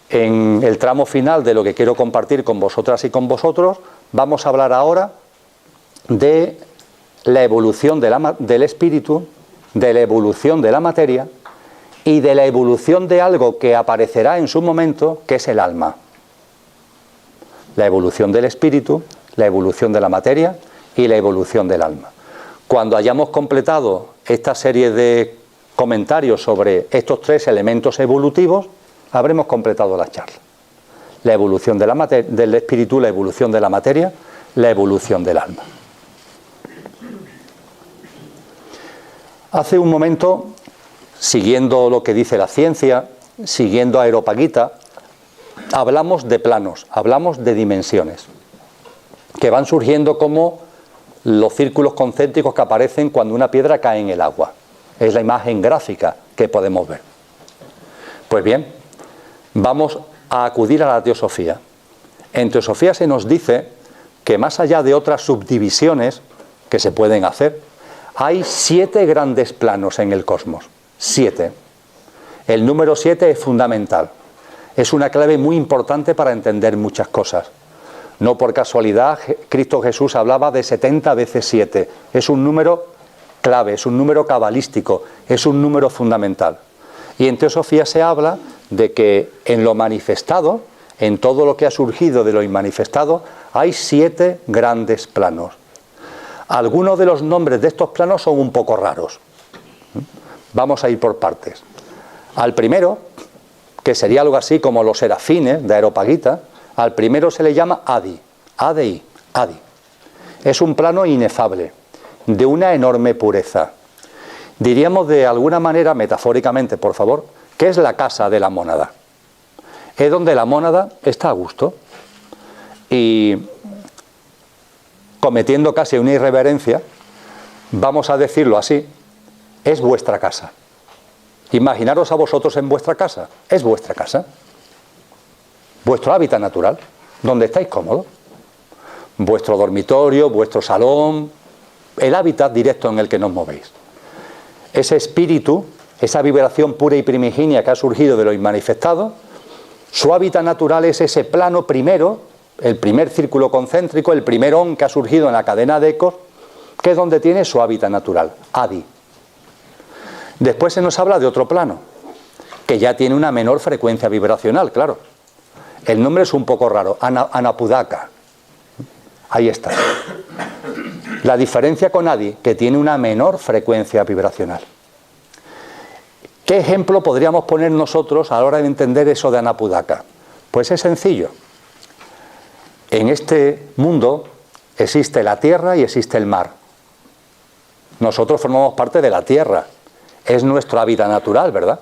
En el tramo final de lo que quiero compartir con vosotras y con vosotros, vamos a hablar ahora de la evolución del espíritu, de la evolución de la materia y de la evolución de algo que aparecerá en su momento, que es el alma. La evolución del espíritu, la evolución de la materia y la evolución del alma. Cuando hayamos completado esta serie de comentarios sobre estos tres elementos evolutivos, habremos completado la charla. La evolución del espíritu, la evolución de la materia, la evolución del alma. Hace un momento, siguiendo lo que dice la ciencia, siguiendo a Areopagita, hablamos de planos, hablamos de dimensiones, que van surgiendo como los círculos concéntricos que aparecen cuando una piedra cae en el agua. Es la imagen gráfica que podemos ver. Pues bien, vamos a acudir a la teosofía. En teosofía se nos dice que más allá de otras subdivisiones que se pueden hacer, hay 7 grandes planos en el cosmos. 7. El número 7 es fundamental. Es una clave muy importante para entender muchas cosas. No por casualidad, Cristo Jesús hablaba de 70 veces 7. Es un número clave, es un número cabalístico, es un número fundamental. Y en teosofía se habla de que en lo manifestado, en todo lo que ha surgido de lo inmanifestado, hay 7 grandes planos. Algunos de los nombres de estos planos son un poco raros. Vamos a ir por partes. Al primero, que sería algo así como los serafines de Areopagita, al primero se le llama Adi, Adi. Es un plano inefable, de una enorme pureza. Diríamos de alguna manera, metafóricamente, por favor, que es la casa de la mónada. Es donde la mónada está a gusto. Y cometiendo casi una irreverencia, vamos a decirlo así, es vuestra casa. Imaginaros a vosotros en vuestra casa, es vuestra casa. Vuestro hábitat natural, donde estáis cómodos. Vuestro dormitorio, vuestro salón, el hábitat directo en el que nos movéis. Ese espíritu, esa vibración pura y primigenia que ha surgido de lo inmanifestado, su hábitat natural es ese plano primero, el primer círculo concéntrico, el primer on que ha surgido en la cadena de ecos, que es donde tiene su hábitat natural, Adi. Después se nos habla de otro plano, que ya tiene una menor frecuencia vibracional, claro. El nombre es un poco raro, Anapudaka. Ahí está. La diferencia con Adi, que tiene una menor frecuencia vibracional. ¿Qué ejemplo podríamos poner nosotros a la hora de entender eso de Anapudaka? Pues es sencillo. En este mundo existe la tierra y existe el mar. Nosotros formamos parte de la tierra. Es nuestro hábitat natural, ¿verdad?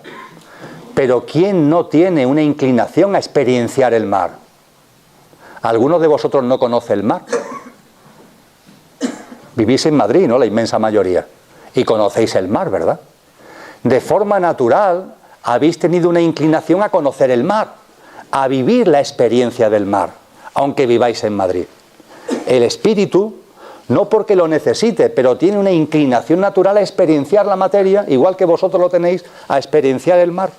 Pero ¿quién no tiene una inclinación a experienciar el mar? ¿Algunos de vosotros no conoce el mar? Vivís en Madrid, ¿no? La inmensa mayoría. Y conocéis el mar, ¿verdad? De forma natural habéis tenido una inclinación a conocer el mar, a vivir la experiencia del mar, aunque viváis en Madrid. El espíritu, no porque lo necesite, pero tiene una inclinación natural a experienciar la materia, igual que vosotros lo tenéis, a experienciar el mar.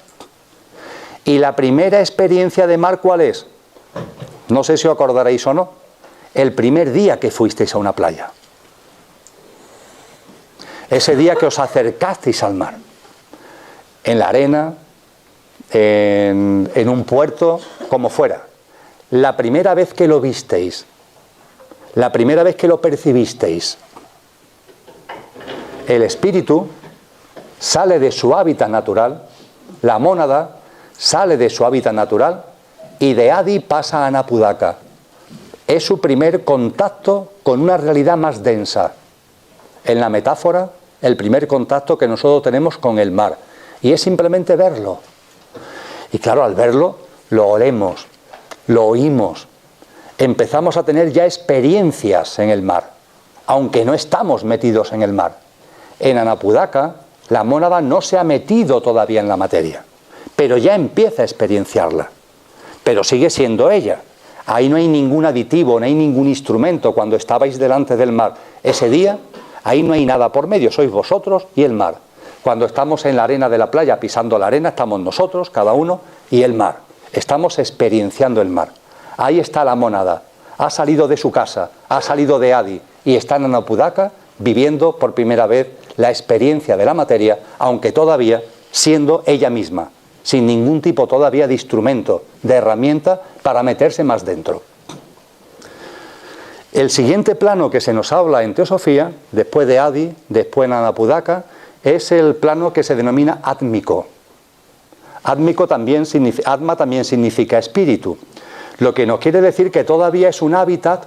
¿Y la primera experiencia de mar cuál es? No sé si os acordaréis o no. El primer día que fuisteis a una playa. Ese día que os acercasteis al mar. En la arena, en un puerto, como fuera. La primera vez que lo visteis, la primera vez que lo percibisteis, el espíritu sale de su hábitat natural, la mónada sale de su hábitat natural y de Adi pasa a Anapudaka. Es su primer contacto con una realidad más densa. En la metáfora, el primer contacto que nosotros tenemos con el mar. Y es simplemente verlo. Y claro, al verlo, lo olemos, lo oímos. Empezamos a tener ya experiencias en el mar, aunque no estamos metidos en el mar. En Anapudaka, la mónada no se ha metido todavía en la materia, pero ya empieza a experienciarla. Pero sigue siendo ella. Ahí no hay ningún aditivo, no hay ningún instrumento cuando estabais delante del mar. Ese día Ahí no hay nada por medio, sois vosotros y el mar. Cuando estamos en la arena de la playa, pisando la arena, estamos nosotros, cada uno, y el mar. Estamos experienciando el mar. Ahí está la mónada. Ha salido de su casa, ha salido de Adi y está en Anapudaka viviendo por primera vez la experiencia de la materia, aunque todavía siendo ella misma, sin ningún tipo todavía de instrumento, de herramienta para meterse más dentro. El siguiente plano que se nos habla en Teosofía, después de Adi, después en Anapudaka, es el plano que se denomina átmico. Atma también significa espíritu, lo que nos quiere decir que todavía es un hábitat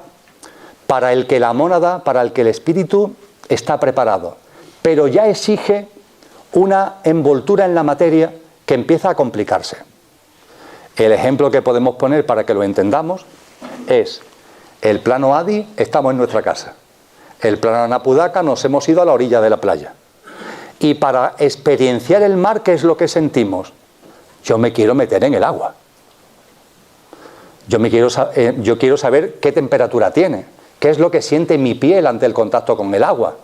para el que la mónada, para el que el espíritu está preparado, pero ya exige una envoltura en la materia que empieza a complicarse. El ejemplo que podemos poner para que lo entendamos es el plano Adi, estamos en nuestra casa. El plano Anapudaka, nos hemos ido a la orilla de la playa. Y para experienciar el mar, ¿qué es lo que sentimos? Yo me quiero meter en el agua. Yo quiero saber qué temperatura tiene, qué es lo que siente mi piel ante el contacto con el agua.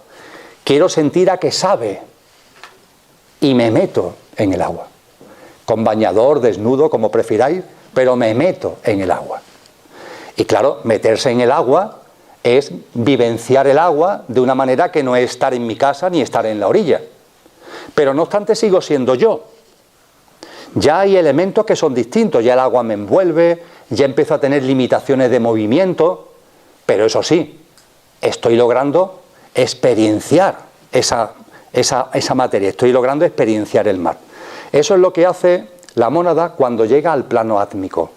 Quiero sentir a qué sabe y me meto en el agua. Con bañador, desnudo, como prefiráis, pero me meto en el agua. Y claro, meterse en el agua es vivenciar el agua de una manera que no es estar en mi casa ni estar en la orilla. Pero no obstante sigo siendo yo. Ya hay elementos que son distintos, ya el agua me envuelve, ya empiezo a tener limitaciones de movimiento, pero eso sí, estoy logrando experienciar esa materia, estoy logrando experienciar el mar. Eso es lo que hace la mónada cuando llega al plano átmico.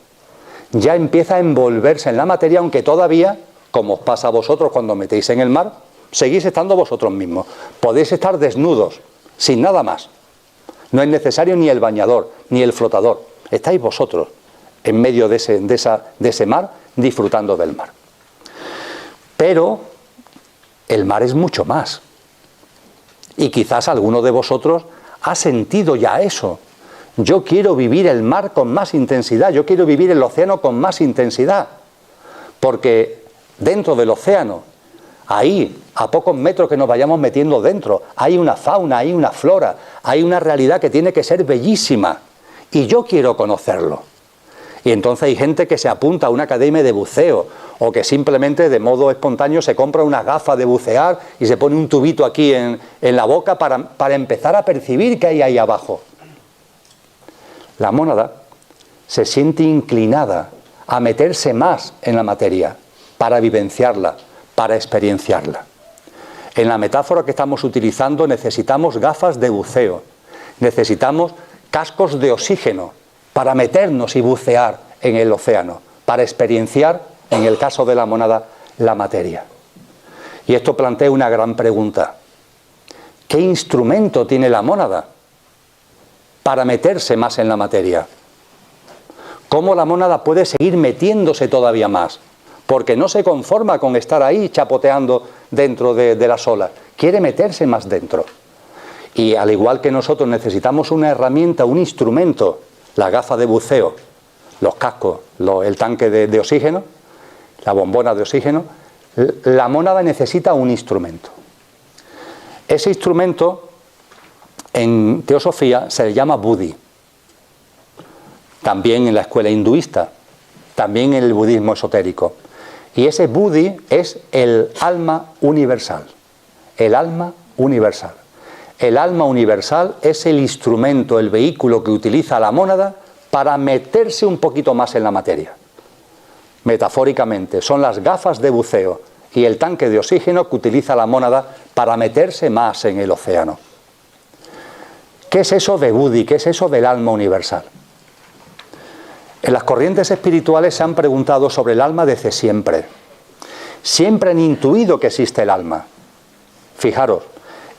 Ya empieza a envolverse en la materia, aunque todavía, como os pasa a vosotros cuando metéis en el mar, seguís estando vosotros mismos. Podéis estar desnudos, sin nada más. No es necesario ni el bañador, ni el flotador. Estáis vosotros en medio de ese mar, disfrutando del mar. Pero el mar es mucho más. Y quizás alguno de vosotros ha sentido ya eso. Yo quiero vivir el mar con más intensidad, yo quiero vivir el océano con más intensidad. Porque dentro del océano, ahí, a pocos metros que nos vayamos metiendo dentro, hay una fauna, hay una flora, hay una realidad que tiene que ser bellísima. Y yo quiero conocerlo. Y entonces hay gente que se apunta a una academia de buceo, o que simplemente de modo espontáneo se compra unas gafas de bucear y se pone un tubito aquí en la boca para empezar a percibir qué hay ahí abajo. La mónada se siente inclinada a meterse más en la materia, para vivenciarla, para experienciarla. En la metáfora que estamos utilizando necesitamos gafas de buceo, necesitamos cascos de oxígeno para meternos y bucear en el océano, para experienciar, en el caso de la mónada, la materia. Y esto plantea una gran pregunta. ¿Qué instrumento tiene la mónada para meterse más en la materia? ¿Cómo la mónada puede seguir metiéndose todavía más? Porque no se conforma con estar ahí chapoteando dentro de las olas, quiere meterse más dentro. Y al igual que nosotros necesitamos una herramienta, un instrumento, la gafa de buceo, los cascos, el tanque de oxígeno, la bombona de oxígeno, la mónada necesita un instrumento. Ese instrumento en teosofía se le llama buddhi, también en la escuela hinduista, también en el budismo esotérico. Y ese buddhi es el alma universal, el alma universal. El alma universal es el instrumento, el vehículo que utiliza la mónada para meterse un poquito más en la materia. Metafóricamente, son las gafas de buceo y el tanque de oxígeno que utiliza la mónada para meterse más en el océano. ¿Qué es eso de buddhi? ¿Qué es eso del alma universal? En las corrientes espirituales se han preguntado sobre el alma desde siempre. Siempre han intuido que existe el alma. Fijaros,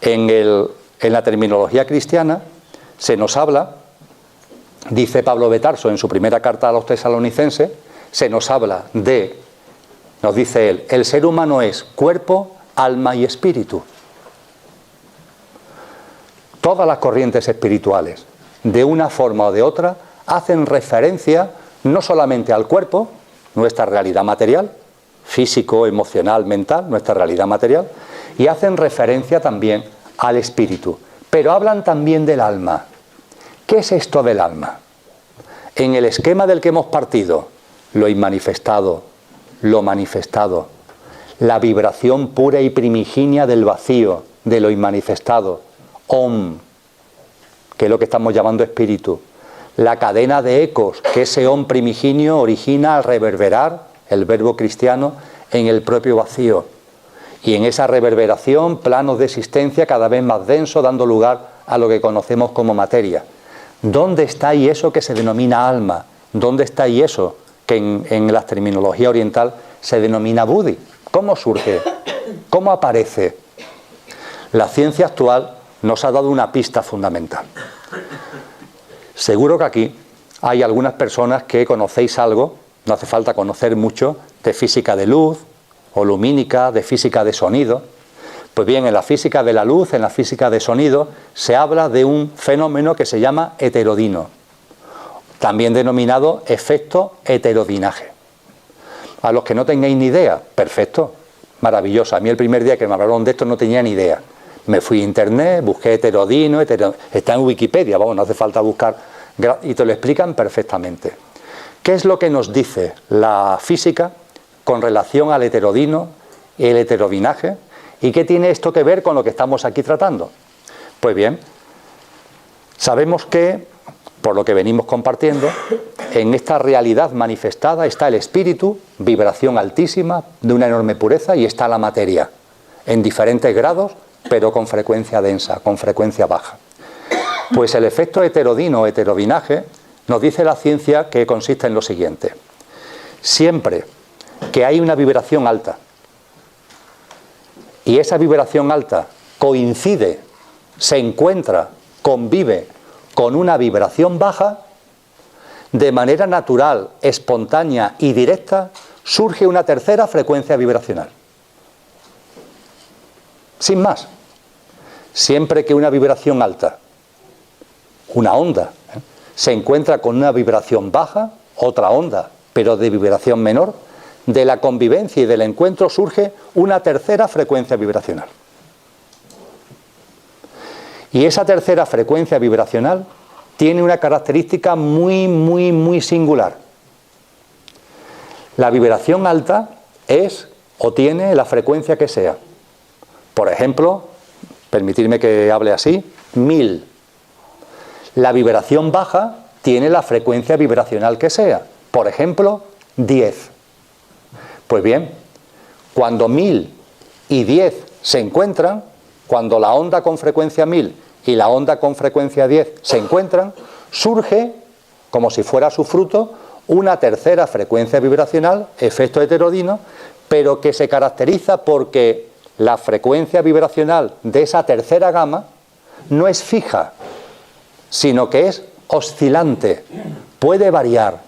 en la terminología cristiana se nos habla, dice Pablo de Tarso en su primera carta a los tesalonicenses, se nos habla nos dice él, el ser humano es cuerpo, alma y espíritu. Todas las corrientes espirituales, de una forma o de otra, hacen referencia no solamente al cuerpo, nuestra realidad material, físico, emocional, mental, nuestra realidad material, y hacen referencia también al espíritu, pero hablan también del alma. ¿Qué es esto del alma? En el esquema del que hemos partido, lo inmanifestado, lo manifestado, la vibración pura y primiginia del vacío, de lo inmanifestado, Om, que es lo que estamos llamando espíritu, la cadena de ecos que ese Om primigenio origina al reverberar, el verbo cristiano, en el propio vacío, y en esa reverberación planos de existencia cada vez más densos, dando lugar a lo que conocemos como materia. ¿Dónde está ahí eso que se denomina alma? ¿Dónde está ahí eso que en la terminología oriental se denomina Buddhi? ¿Cómo surge? ¿Cómo aparece? La ciencia actual nos ha dado una pista fundamental. Seguro que aquí hay algunas personas que conocéis algo, no hace falta conocer mucho, de física de luz o lumínica, de física de sonido. Pues bien, en la física de la luz, en la física de sonido, se habla de un fenómeno que se llama heterodino, también denominado efecto heterodinaje. A los que no tengáis ni idea, perfecto, maravilloso. A mí el primer día que me hablaron de esto no tenía ni idea. Me fui a internet, busqué heterodino, está en Wikipedia, vamos, no hace falta buscar, y te lo explican perfectamente. ¿Qué es lo que nos dice la física con relación al heterodino y el heterodinaje? ¿Y qué tiene esto que ver con lo que estamos aquí tratando? Pues bien, sabemos que, por lo que venimos compartiendo, en esta realidad manifestada está el espíritu, vibración altísima, de una enorme pureza, y está la materia, en diferentes grados, pero con frecuencia densa, con frecuencia baja. Pues el efecto heterodino o heterodinaje nos dice la ciencia que consiste en lo siguiente. Siempre que hay una vibración alta, y esa vibración alta coincide, se encuentra, convive con una vibración baja, de manera natural, espontánea y directa, surge una tercera frecuencia vibracional. Sin más. Siempre que una vibración alta, una onda, se encuentra con una vibración baja, otra onda, pero de vibración menor, de la convivencia y del encuentro surge una tercera frecuencia vibracional. Y esa tercera frecuencia vibracional tiene una característica muy singular. La vibración alta es o tiene la frecuencia que sea. Por ejemplo, permitidme que hable así, 1000. La vibración baja tiene la frecuencia vibracional que sea. Por ejemplo, 10. Pues bien, cuando 1000 y 10 se encuentran, cuando la onda con frecuencia 1000 y la onda con frecuencia 10 se encuentran, surge, como si fuera su fruto, una tercera frecuencia vibracional, efecto heterodino, pero que se caracteriza porque la frecuencia vibracional de esa tercera gama no es fija, sino que es oscilante, puede variar.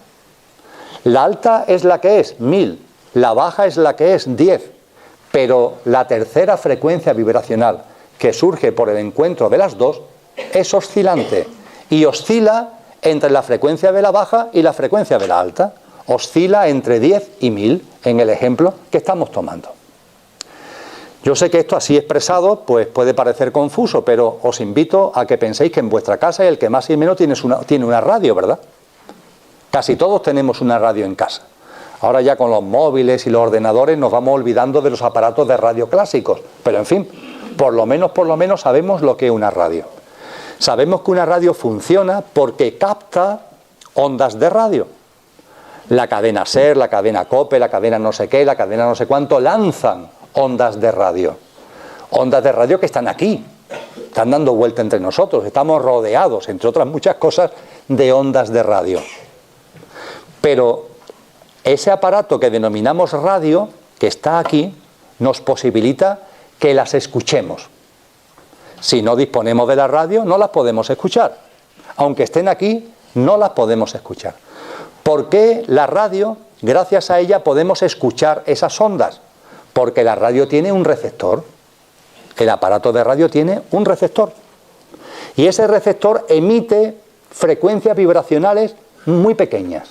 La alta es la que es, 1000, la baja es la que es, 10, pero la tercera frecuencia vibracional que surge por el encuentro de las dos es oscilante y oscila entre la frecuencia de la baja y la frecuencia de la alta, oscila entre 10 y 1000 en el ejemplo que estamos tomando. Yo sé que esto así expresado pues puede parecer confuso, pero os invito a que penséis que en vuestra casa el que más y menos tiene una radio, ¿verdad? Casi todos tenemos una radio en casa. Ahora ya con los móviles y los ordenadores nos vamos olvidando de los aparatos de radio clásicos, pero en fin, por lo menos sabemos lo que es una radio. Sabemos que una radio funciona porque capta ondas de radio. La cadena SER, la cadena COPE, la cadena no sé qué, la cadena no sé cuánto, lanzan ondas de radio. Ondas de radio que están aquí, están dando vuelta entre nosotros, estamos rodeados, entre otras muchas cosas, de ondas de radio. Pero ese aparato que denominamos radio, que está aquí, nos posibilita que las escuchemos. Si no disponemos de la radio, no las podemos escuchar. Aunque estén aquí, no las podemos escuchar. ¿Por qué la radio, gracias a ella, podemos escuchar esas ondas? Porque la radio tiene un receptor. El aparato de radio tiene un receptor. Y ese receptor emite frecuencias vibracionales muy pequeñas.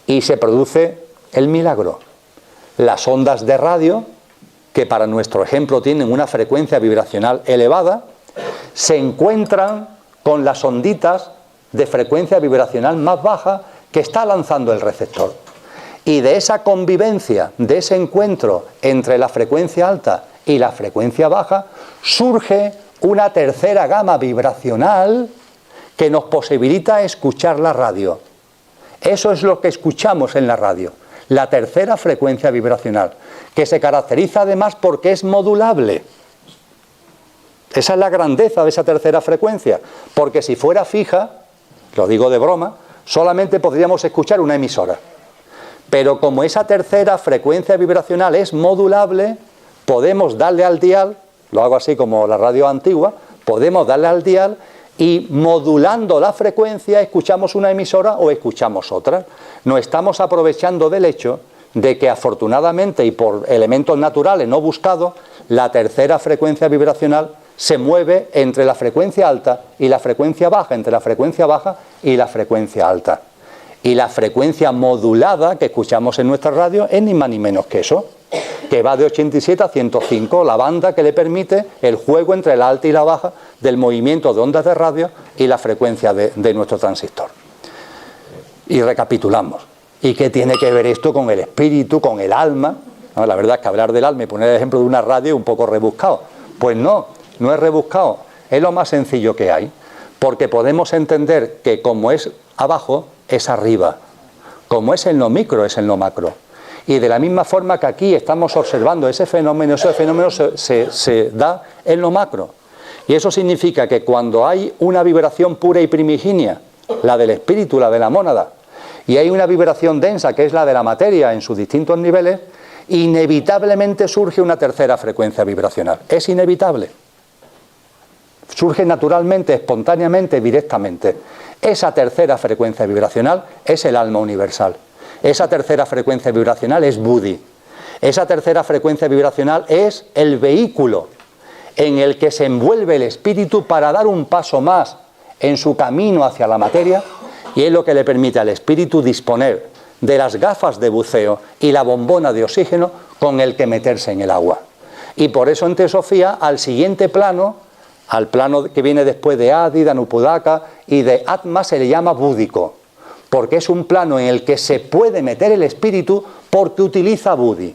Y se produce el milagro. las ondas de radio, que para nuestro ejemplo tienen una frecuencia vibracional elevada, se encuentran con las onditas de frecuencia vibracional más baja que está lanzando el receptor. Y de esa convivencia, de ese encuentro entre la frecuencia alta y la frecuencia baja, surge una tercera gama vibracional que nos posibilita escuchar la radio. Eso es lo que escuchamos en la radio, la tercera frecuencia vibracional, que se caracteriza además porque es modulable. Esa es la grandeza de esa tercera frecuencia, porque si fuera fija, lo digo de broma, solamente podríamos escuchar una emisora. Pero como esa tercera frecuencia vibracional es modulable, podemos darle al dial, lo hago así como la radio antigua, podemos darle al dial y modulando la frecuencia escuchamos una emisora o escuchamos otra. Nos estamos aprovechando del hecho de que afortunadamente y por elementos naturales no buscados, la tercera frecuencia vibracional se mueve entre la frecuencia alta y la frecuencia baja, entre la frecuencia baja y la frecuencia alta. Y la frecuencia modulada que escuchamos en nuestra radio es ni más ni menos que eso, que va de 87 a 105, la banda que le permite el juego entre la alta y la baja del movimiento de ondas de radio y la frecuencia de nuestro transistor. Y recapitulamos. ¿Y qué tiene que ver esto con el espíritu, con el alma? No, la verdad es que hablar del alma y poner el ejemplo de una radio es un poco rebuscado. Pues no es rebuscado, es lo más sencillo que hay, porque podemos entender que como es abajo, es arriba, como es en lo micro, es en lo macro. Y de la misma forma que aquí estamos observando ese fenómeno se da en lo macro. Y eso significa que cuando hay una vibración pura y primigenia, la del espíritu, la de la mónada, y hay una vibración densa que es la de la materia en sus distintos niveles, inevitablemente surge una tercera frecuencia vibracional. Es inevitable. Surge naturalmente, espontáneamente, directamente. Esa tercera frecuencia vibracional es el alma universal. Esa tercera frecuencia vibracional es Buddhi. Esa tercera frecuencia vibracional es el vehículo en el que se envuelve el espíritu para dar un paso más en su camino hacia la materia, y es lo que le permite al espíritu disponer de las gafas de buceo y la bombona de oxígeno con el que meterse en el agua. Y por eso en Teosofía, al siguiente plano, al plano que viene después de Adi, de Anupuddaka y de Atma, se le llama búdico, porque es un plano en el que se puede meter el espíritu porque utiliza Buddhi,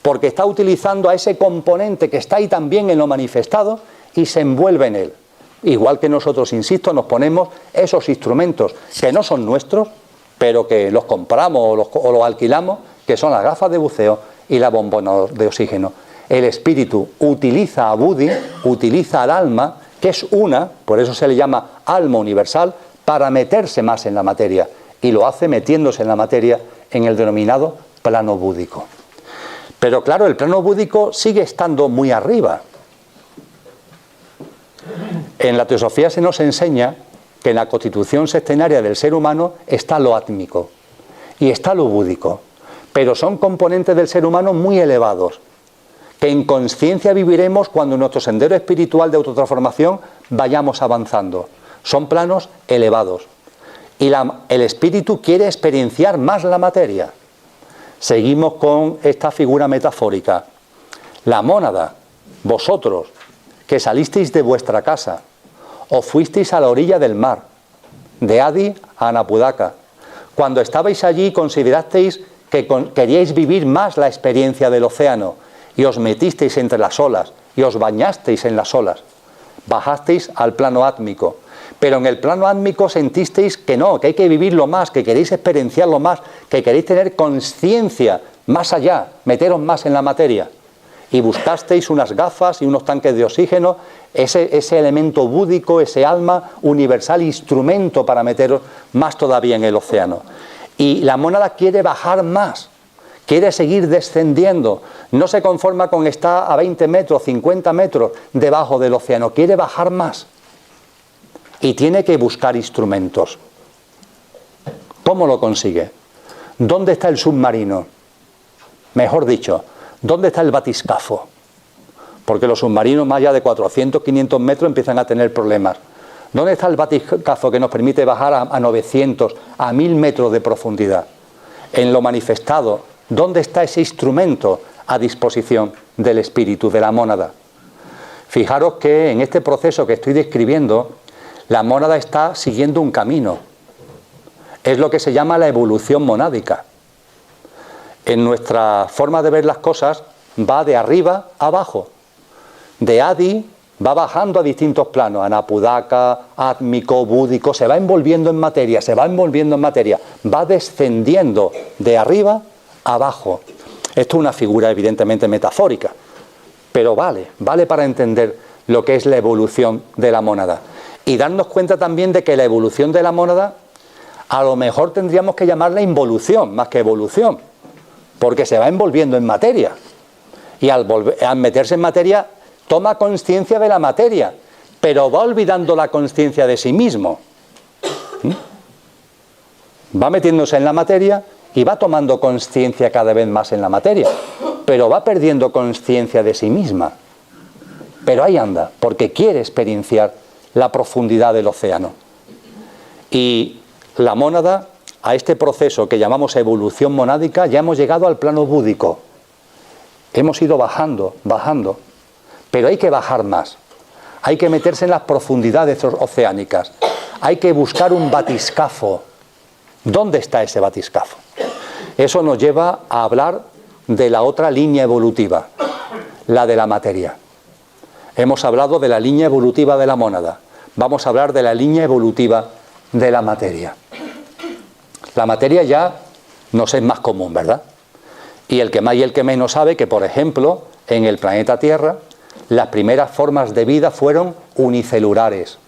porque está utilizando a ese componente que está ahí también en lo manifestado y se envuelve en él. Igual que nosotros, insisto, nos ponemos esos instrumentos que no son nuestros, pero que los compramos o los alquilamos, que son las gafas de buceo y la bombona de oxígeno. El espíritu utiliza a Buddhi, utiliza al alma, que es una, por eso se le llama alma universal, para meterse más en la materia. Y lo hace metiéndose en la materia en el denominado plano búdico. Pero claro, el plano búdico sigue estando muy arriba. En la teosofía se nos enseña que en la constitución sextenaria del ser humano está lo átmico y está lo búdico, pero son componentes del ser humano muy elevados, que en conciencia viviremos cuando en nuestro sendero espiritual de autotransformación vayamos avanzando. Son planos elevados. Y el espíritu quiere experienciar más la materia. Seguimos con esta figura metafórica. La mónada, vosotros, que salisteis de vuestra casa, o fuisteis a la orilla del mar, de Adi a Anupuddaka. Cuando estabais allí considerasteis que queríais vivir más la experiencia del océano, y os metisteis entre las olas, y os bañasteis en las olas. Bajasteis al plano átmico. Pero en el plano átmico sentisteis que no, que hay que vivirlo más, que queréis experienciarlo más, que queréis tener conciencia más allá, meteros más en la materia. Y buscasteis unas gafas y unos tanques de oxígeno, ese elemento búdico, ese alma universal, instrumento para meteros más todavía en el océano. Y la mónada quiere bajar más, quiere seguir descendiendo, no se conforma con estar a 20 metros, 50 metros debajo del océano, quiere bajar más. Y tiene que buscar instrumentos. ¿Cómo lo consigue? ¿Dónde está el submarino? Mejor dicho, ¿dónde está el batiscafo? Porque los submarinos más allá de 400, 500 metros empiezan a tener problemas. ¿Dónde está el batiscafo que nos permite bajar a 900, a 1000 metros de profundidad? En lo manifestado, ¿Dónde está ese instrumento a disposición del espíritu, de la mónada? Fijaros que en este proceso que estoy describiendo, la mónada está siguiendo un camino. Es lo que se llama la evolución monádica. En nuestra forma de ver las cosas va de arriba a abajo. De Adi va bajando a distintos planos, Anapudaka, átmico, búdico, se va envolviendo en materia, va descendiendo de arriba a abajo. Esto es una figura evidentemente metafórica, pero vale para entender lo que es la evolución de la mónada. Y darnos cuenta también de que la evolución de la mónada, a lo mejor tendríamos que llamarla involución, más que evolución, porque se va envolviendo en materia. Y al meterse en materia, toma conciencia de la materia, pero va olvidando la conciencia de sí mismo. Va metiéndose en la materia y va tomando conciencia cada vez más en la materia, pero va perdiendo conciencia de sí misma. Pero ahí anda, porque quiere experienciar la profundidad del océano. Y la mónada, a este proceso que llamamos evolución monádica, ya hemos llegado al plano búdico. Hemos ido bajando, pero hay que bajar más. Hay que meterse en las profundidades oceánicas. Hay que buscar un batiscafo. ¿Dónde está ese batiscafo? Eso nos lleva a hablar de la otra línea evolutiva, la de la materia. Hemos hablado de la línea evolutiva de la mónada. Vamos a hablar de la línea evolutiva de la materia. La materia ya nos es más común, ¿verdad? Y el que más y el que menos sabe que, por ejemplo, en el planeta Tierra, las primeras formas de vida fueron unicelulares.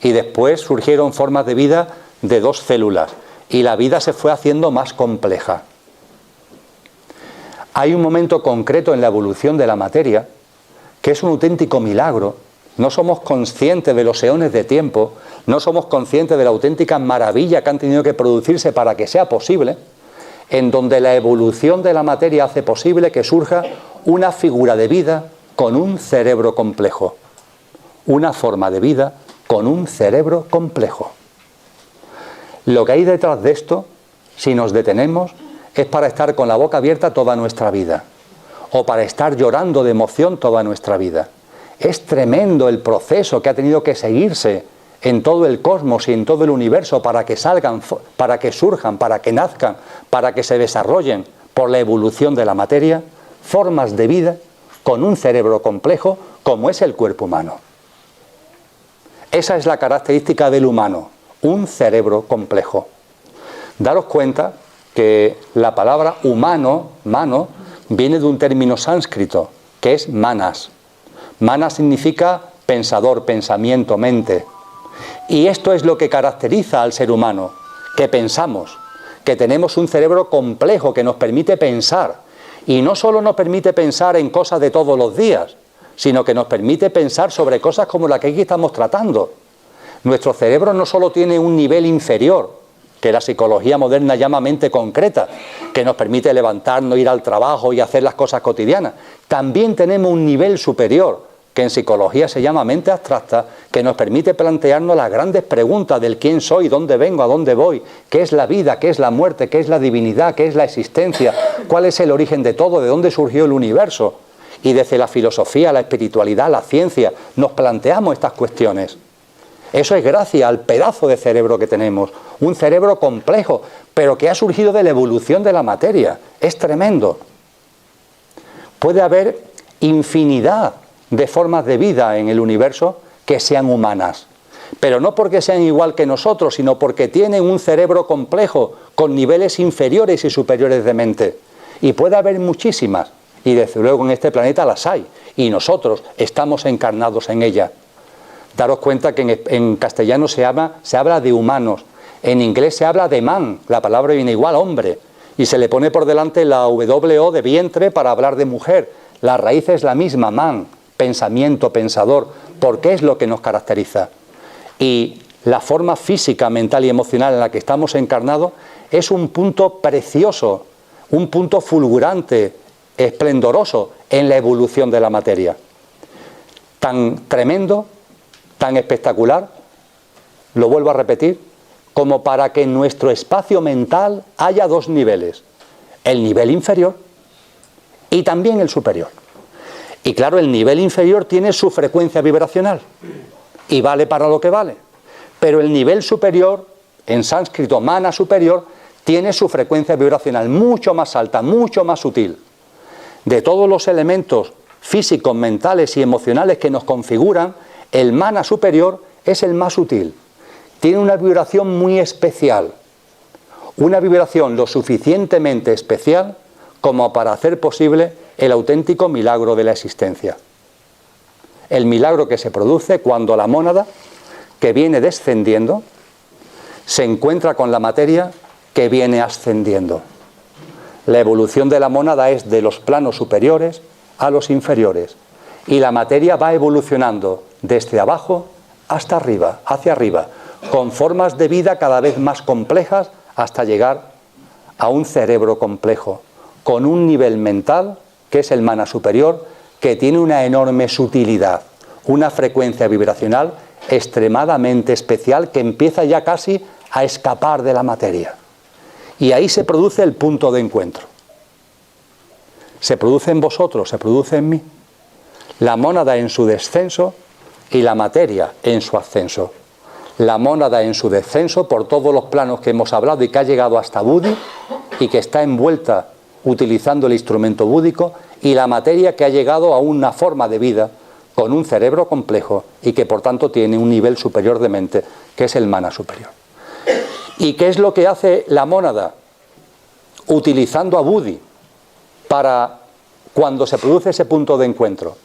Y después surgieron formas de vida de 2 células. Y la vida se fue haciendo más compleja. Hay un momento concreto en la evolución de la materia que es un auténtico milagro. No somos conscientes de los eones de tiempo, no somos conscientes de la auténtica maravilla que han tenido que producirse para que sea posible, en donde la evolución de la materia hace posible que surja una figura de vida con un cerebro complejo. Una forma de vida con un cerebro complejo. Lo que hay detrás de esto, si nos detenemos, es para estar con la boca abierta toda nuestra vida, o para estar llorando de emoción toda nuestra vida. Es tremendo el proceso que ha tenido que seguirse en todo el cosmos y en todo el universo para que salgan, para que surjan, para que nazcan, para que se desarrollen por la evolución de la materia, formas de vida con un cerebro complejo como es el cuerpo humano. Esa es la característica del humano, un cerebro complejo. Daros cuenta que la palabra humano, mano, viene de un término sánscrito, que es manas. Manas significa pensador, pensamiento, mente. Y esto es lo que caracteriza al ser humano, que pensamos, que tenemos un cerebro complejo que nos permite pensar. Y no solo nos permite pensar en cosas de todos los días, sino que nos permite pensar sobre cosas como la que aquí estamos tratando. Nuestro cerebro no solo tiene un nivel inferior, que la psicología moderna llama mente concreta, que nos permite levantarnos, ir al trabajo y hacer las cosas cotidianas. También tenemos un nivel superior, que en psicología se llama mente abstracta, que nos permite plantearnos las grandes preguntas del quién soy, dónde vengo, a dónde voy, qué es la vida, qué es la muerte, qué es la divinidad, qué es la existencia, cuál es el origen de todo, de dónde surgió el universo. Y desde la filosofía, la espiritualidad, la ciencia, nos planteamos estas cuestiones. Eso es gracias al pedazo de cerebro que tenemos, un cerebro complejo, pero que ha surgido de la evolución de la materia. Es tremendo. Puede haber infinidad de formas de vida en el universo que sean humanas, pero no porque sean igual que nosotros, sino porque tienen un cerebro complejo con niveles inferiores y superiores de mente. Y puede haber muchísimas, y desde luego en este planeta las hay, y nosotros estamos encarnados en ella. Daros cuenta que en castellano se habla de humanos, en inglés se habla de man, la palabra viene igual, hombre, y se le pone por delante la WO de vientre para hablar de mujer. La raíz es la misma, man, pensamiento, pensador, porque es lo que nos caracteriza. Y la forma física, mental y emocional en la que estamos encarnados es un punto precioso, un punto fulgurante, esplendoroso en la evolución de la materia. Tan tremendo, tan espectacular, lo vuelvo a repetir, como para que en nuestro espacio mental haya 2 niveles. el nivel inferior y también el superior. Y claro, el nivel inferior tiene su frecuencia vibracional y vale para lo que vale. Pero el nivel superior, en sánscrito mana superior, tiene su frecuencia vibracional mucho más alta, mucho más sutil. De todos los elementos físicos, mentales y emocionales que nos configuran, el mana superior es el más sutil. Tiene una vibración muy especial, una vibración lo suficientemente especial como para hacer posible el auténtico milagro de la existencia. El milagro que se produce cuando la mónada, que viene descendiendo, se encuentra con la materia que viene ascendiendo. La evolución de la mónada es de los planos superiores a los inferiores, y la materia va evolucionando desde abajo hasta arriba, hacia arriba, con formas de vida cada vez más complejas hasta llegar a un cerebro complejo, con un nivel mental, que es el mana superior, que tiene una enorme sutilidad, una frecuencia vibracional extremadamente especial que empieza ya casi a escapar de la materia. Y ahí se produce el punto de encuentro. Se produce en vosotros, se produce en mí. La mónada en su descenso y la materia en su ascenso. La mónada en su descenso por todos los planos que hemos hablado y que ha llegado hasta Buddhi y que está envuelta utilizando el instrumento búdico, y la materia que ha llegado a una forma de vida con un cerebro complejo y que por tanto tiene un nivel superior de mente, que es el mana superior. ¿Y qué es lo que hace la mónada utilizando a Buddhi para cuando se produce ese punto de encuentro?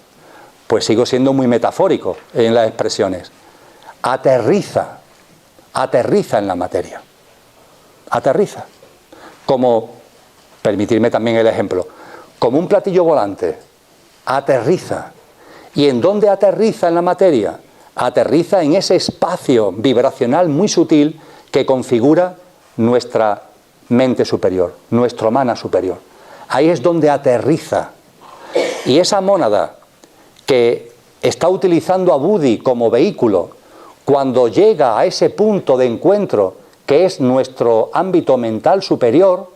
Pues sigo siendo muy metafórico en las expresiones. Aterriza en la materia. Aterriza. Como, permitirme también el ejemplo, como un platillo volante. Aterriza. ¿Y en dónde aterriza en la materia? Aterriza en ese espacio vibracional muy sutil que configura nuestra mente superior, nuestro mana superior. Ahí es donde aterriza. Y esa mónada que está utilizando a Buddhi como vehículo, cuando llega a ese punto de encuentro que es nuestro ámbito mental superior,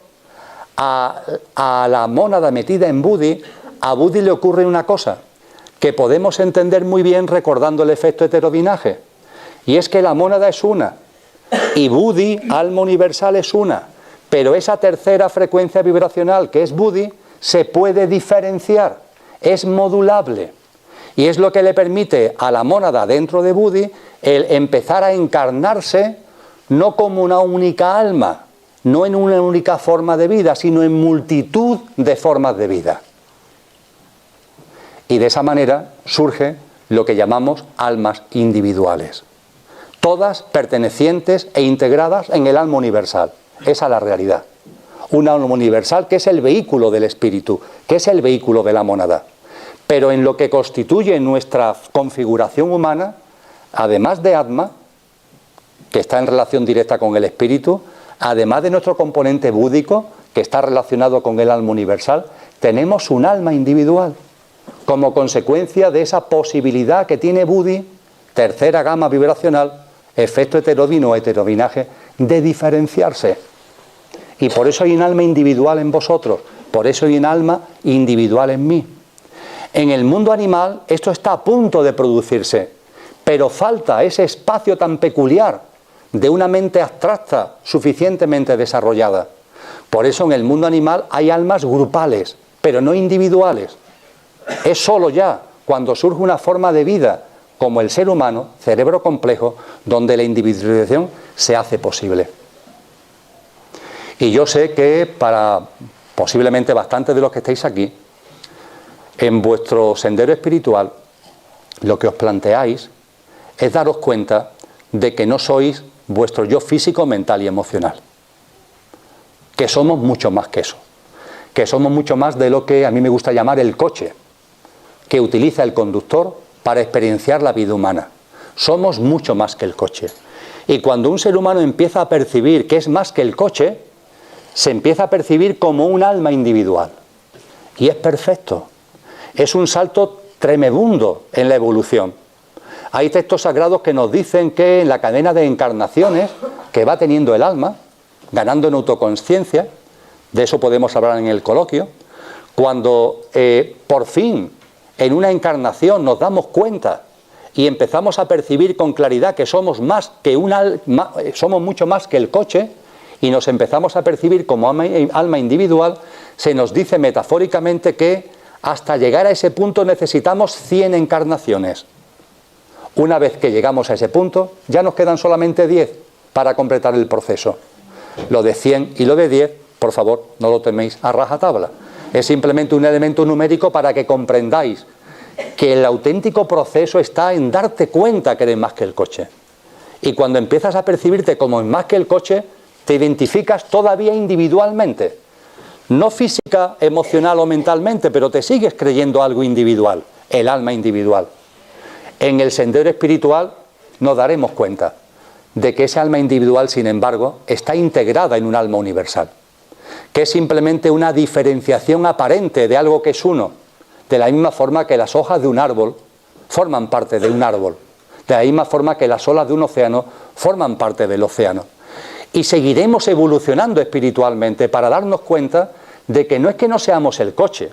a la mónada metida en Buddhi, a Buddhi le ocurre una cosa que podemos entender muy bien recordando el efecto heterodinaje, y es que la mónada es una, y Buddhi, alma universal, es una, pero esa tercera frecuencia vibracional que es Buddhi se puede diferenciar, es modulable, y es lo que le permite a la mónada dentro de Buddhi el empezar a encarnarse no como una única alma, no en una única forma de vida, sino en multitud de formas de vida. Y de esa manera surge lo que llamamos almas individuales, todas pertenecientes e integradas en el alma universal. Esa es la realidad. Un alma universal que es el vehículo del espíritu, que es el vehículo de la mónada. Pero en lo que constituye nuestra configuración humana, además de Atma, que está en relación directa con el espíritu, además de nuestro componente búdico, que está relacionado con el alma universal, tenemos un alma individual, como consecuencia de esa posibilidad que tiene Buddhi, tercera gama vibracional, efecto heterodino o heterodinaje, de diferenciarse. Y por eso hay un alma individual en vosotros, por eso hay un alma individual en mí. En el mundo animal esto está a punto de producirse, pero falta ese espacio tan peculiar de una mente abstracta suficientemente desarrollada. Por eso en el mundo animal hay almas grupales, pero no individuales. Es solo ya cuando surge una forma de vida como el ser humano, cerebro complejo, donde la individualización se hace posible. Y yo sé que para posiblemente bastantes de los que estáis aquí, en vuestro sendero espiritual, lo que os planteáis es daros cuenta de que no sois vuestro yo físico, mental y emocional. Que somos mucho más que eso. Que somos mucho más de lo que a mí me gusta llamar el coche, que utiliza el conductor para experienciar la vida humana. Somos mucho más que el coche. Y cuando un ser humano empieza a percibir que es más que el coche, se empieza a percibir como un alma individual. Y es perfecto. Es un salto tremebundo en la evolución. Hay textos sagrados que nos dicen que en la cadena de encarnaciones que va teniendo el alma, ganando en autoconsciencia, de eso podemos hablar en el coloquio, cuando por fin en una encarnación nos damos cuenta y empezamos a percibir con claridad que somos más que somos mucho más que el coche, y nos empezamos a percibir como alma individual, se nos dice metafóricamente que hasta llegar a ese punto necesitamos 100 encarnaciones. Una vez que llegamos a ese punto, ya nos quedan solamente 10 para completar el proceso. Lo de 100 y lo de 10, por favor, no lo toméis a rajatabla. Es simplemente un elemento numérico para que comprendáis que el auténtico proceso está en darte cuenta que eres más que el coche. Y cuando empiezas a percibirte como más que el coche, te identificas todavía individualmente. No física, emocional o mentalmente, pero te sigues creyendo algo individual, el alma individual. En el sendero espiritual nos daremos cuenta de que ese alma individual, sin embargo, está integrada en un alma universal, que es simplemente una diferenciación aparente de algo que es uno, de la misma forma que las hojas de un árbol forman parte de un árbol, de la misma forma que las olas de un océano forman parte del océano. Y seguiremos evolucionando espiritualmente para darnos cuenta de que no es que no seamos el coche,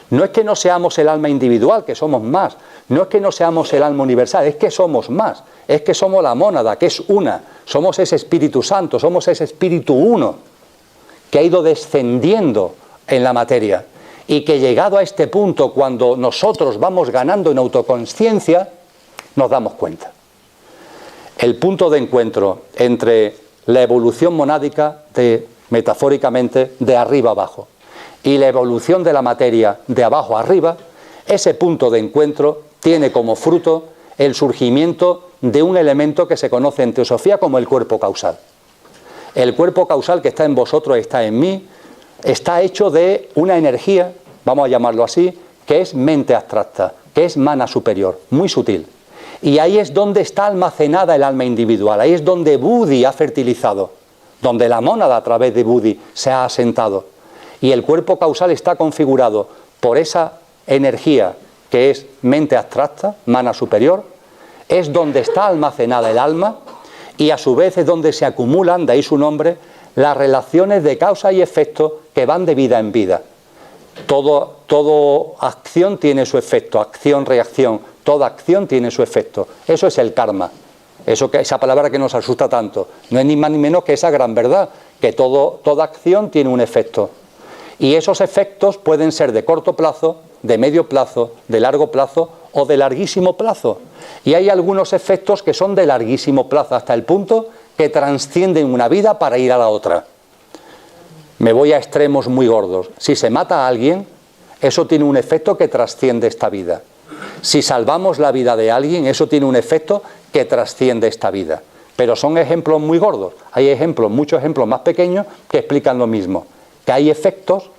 no es que no seamos el alma individual, que somos más, no es que no seamos el alma universal, es que somos más, es que somos la mónada, que es una, somos ese Espíritu Santo, somos ese Espíritu uno, que ha ido descendiendo en la materia, y que llegado a este punto, cuando nosotros vamos ganando en autoconsciencia, nos damos cuenta. El punto de encuentro entre la evolución monádica, metafóricamente, de arriba abajo, y la evolución de la materia de abajo arriba, ese punto de encuentro tiene como fruto el surgimiento de un elemento que se conoce en teosofía como el cuerpo causal. El cuerpo causal que está en vosotros, está en mí, está hecho de una energía, vamos a llamarlo así, que es mente abstracta, que es mana superior, muy sutil. Y ahí es donde está almacenada el alma individual, ahí es donde Buddhi ha fertilizado, donde la mónada a través de Buddhi se ha asentado. Y el cuerpo causal está configurado por esa energía que es mente abstracta, mana superior, es donde está almacenada el alma, y a su vez es donde se acumulan, de ahí su nombre, las relaciones de causa y efecto que van de vida en vida. Toda acción tiene su efecto, acción-reacción, toda acción tiene su efecto. Eso es el karma. Esa palabra que nos asusta tanto. No es ni más ni menos que esa gran verdad, que toda acción tiene un efecto. Y esos efectos pueden ser de corto plazo, de medio plazo, de largo plazo o de larguísimo plazo. Y hay algunos efectos que son de larguísimo plazo, hasta el punto que trascienden una vida para ir a la otra. Me voy a extremos muy gordos. Si se mata a alguien, eso tiene un efecto que trasciende esta vida. Si salvamos la vida de alguien, eso tiene un efecto que trasciende esta vida. Pero son ejemplos muy gordos. Hay ejemplos, muchos ejemplos más pequeños que explican lo mismo. Que hay efectos,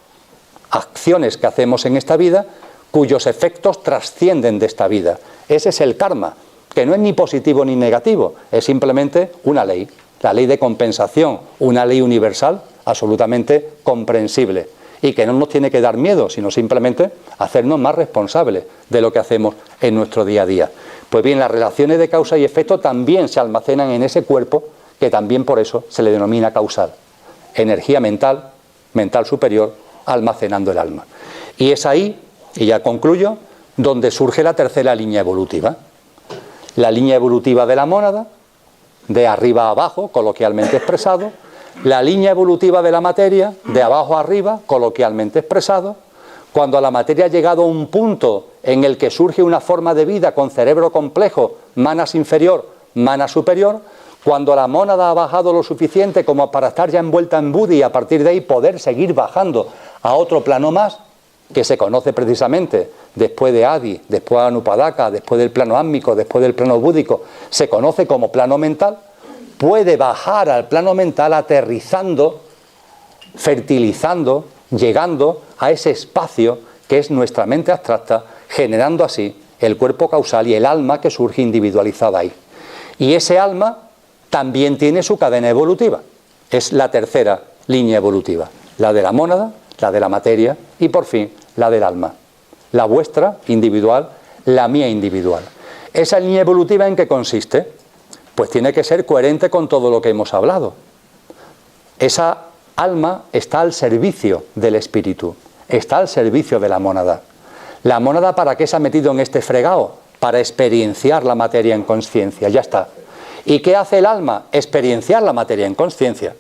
acciones que hacemos en esta vida, cuyos efectos trascienden de esta vida. Ese es el karma, que no es ni positivo ni negativo, es simplemente una ley, la ley de compensación, una ley universal absolutamente comprensible, y que no nos tiene que dar miedo, sino simplemente hacernos más responsables de lo que hacemos en nuestro día a día. Pues bien, las relaciones de causa y efecto también se almacenan en ese cuerpo, que también por eso se le denomina causal. Energía mental, mental superior, almacenando el alma. Y es ahí, y ya concluyo, donde surge la tercera línea evolutiva. La línea evolutiva de la mónada, de arriba a abajo, coloquialmente expresado, la línea evolutiva de la materia, de abajo a arriba, coloquialmente expresado, cuando la materia ha llegado a un punto en el que surge una forma de vida con cerebro complejo, manas inferior, mana superior, cuando la mónada ha bajado lo suficiente como para estar ya envuelta en Buddhi y a partir de ahí poder seguir bajando a otro plano más, que se conoce precisamente después de Adi, después de Anupadaka, después del plano átmico, después del plano búdico, se conoce como plano mental, puede bajar al plano mental aterrizando, fertilizando, llegando a ese espacio que es nuestra mente abstracta, generando así el cuerpo causal y el alma que surge individualizada ahí. Y ese alma también tiene su cadena evolutiva. Es la tercera línea evolutiva, la de la mónada, la de la materia y por fin la del alma. La vuestra individual, la mía individual. ¿Esa línea evolutiva en qué consiste? Pues tiene que ser coherente con todo lo que hemos hablado. Esa alma está al servicio del espíritu, está al servicio de la mónada. ¿La mónada para qué se ha metido en este fregado? Para experienciar la materia en consciencia, ya está. ¿Y qué hace el alma? Experienciar la materia en consciencia.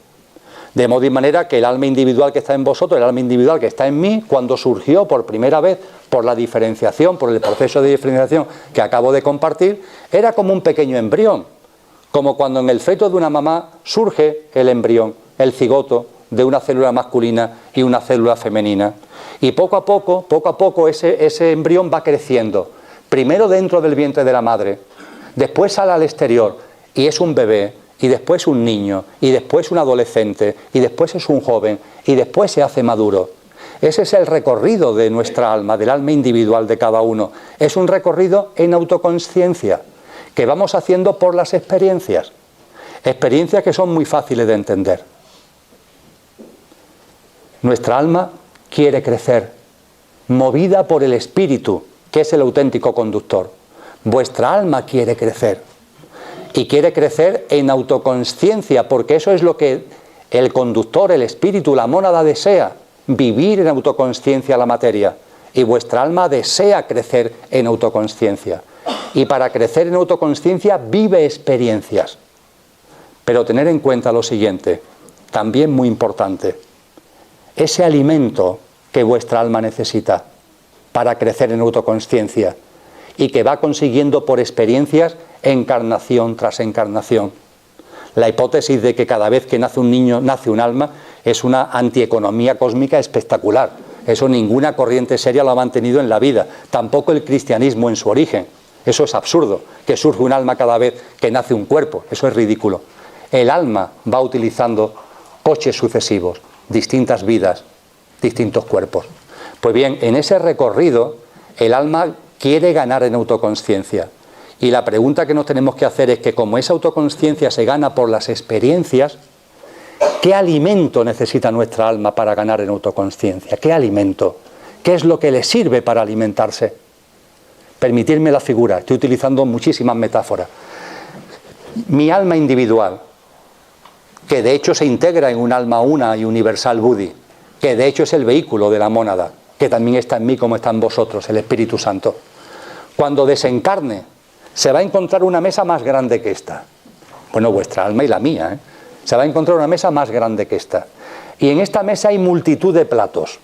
De modo y manera que el alma individual que está en vosotros, el alma individual que está en mí, cuando surgió por primera vez por la diferenciación, por el proceso de diferenciación que acabo de compartir, era como un pequeño embrión, como cuando en el feto de una mamá surge el embrión, el cigoto de una célula masculina y una célula femenina. Y poco a poco ese embrión va creciendo, primero dentro del vientre de la madre, después sale al exterior y es un bebé, y después un niño, y después un adolescente, y después es un joven, y después se hace maduro. Ese es el recorrido de nuestra alma, del alma individual de cada uno. Es un recorrido en autoconsciencia, que vamos haciendo por las experiencias. Experiencias que son muy fáciles de entender. Nuestra alma quiere crecer, movida por el espíritu, que es el auténtico conductor. Vuestra alma quiere crecer. Y quiere crecer en autoconsciencia, porque eso es lo que el conductor, el espíritu, la mónada desea, vivir en autoconsciencia la materia. Y vuestra alma desea crecer en autoconsciencia. Y para crecer en autoconsciencia vive experiencias. Pero tener en cuenta lo siguiente, también muy importante, ese alimento que vuestra alma necesita para crecer en autoconsciencia y que va consiguiendo por experiencias encarnación tras encarnación. La hipótesis de que cada vez que nace un niño nace un alma es una antieconomía cósmica espectacular. Eso ninguna corriente seria lo ha mantenido en la vida, tampoco el cristianismo en su origen. Eso es absurdo, que surge un alma cada vez que nace un cuerpo, eso es ridículo. El alma va utilizando coches sucesivos, distintas vidas, distintos cuerpos. Pues bien, en ese recorrido el alma quiere ganar en autoconsciencia. Y la pregunta que nos tenemos que hacer es que como esa autoconsciencia se gana por las experiencias, ¿qué alimento necesita nuestra alma para ganar en autoconsciencia? ¿Qué alimento? ¿Qué es lo que le sirve para alimentarse? Permitirme la figura, estoy utilizando muchísimas metáforas. Mi alma individual, que de hecho se integra en un alma una y universal Buddhi, que de hecho es el vehículo de la mónada, que también está en mí como está en vosotros, el Espíritu Santo. Cuando desencarne, se va a encontrar una mesa más grande que esta. Bueno, vuestra alma y la mía, Se va a encontrar una mesa más grande que esta. Y en esta mesa hay multitud de platos.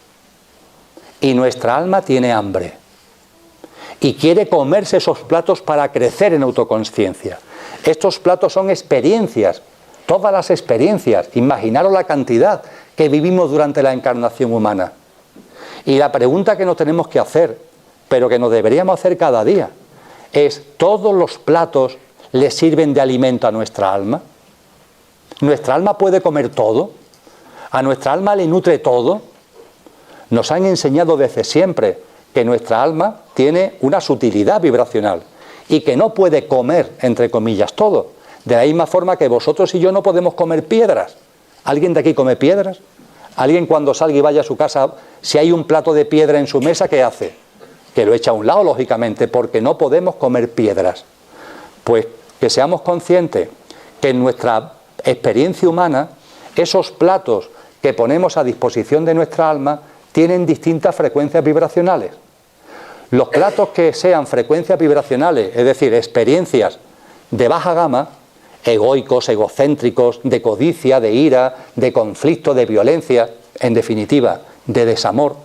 Y nuestra alma tiene hambre. Y quiere comerse esos platos para crecer en autoconsciencia. Estos platos son experiencias, todas las experiencias. Imaginaros la cantidad que vivimos durante la encarnación humana. Y la pregunta que nos tenemos que hacer, pero que nos deberíamos hacer cada día, es: ¿todos los platos le sirven de alimento a nuestra alma? ¿Nuestra alma puede comer todo? ¿A nuestra alma le nutre todo? Nos han enseñado desde siempre que nuestra alma tiene una sutilidad vibracional y que no puede comer, entre comillas, todo. De la misma forma que vosotros y yo no podemos comer piedras. ¿Alguien de aquí come piedras? ¿Alguien cuando salga y vaya a su casa, si hay un plato de piedra en su mesa, qué hace? Que lo echa a un lado, lógicamente, porque no podemos comer piedras. Pues que seamos conscientes que en nuestra experiencia humana, esos platos que ponemos a disposición de nuestra alma tienen distintas frecuencias vibracionales. Los platos que sean frecuencias vibracionales, es decir, experiencias de baja gama, egoicos, egocéntricos, de codicia, de ira, de conflicto, de violencia, en definitiva, de desamor,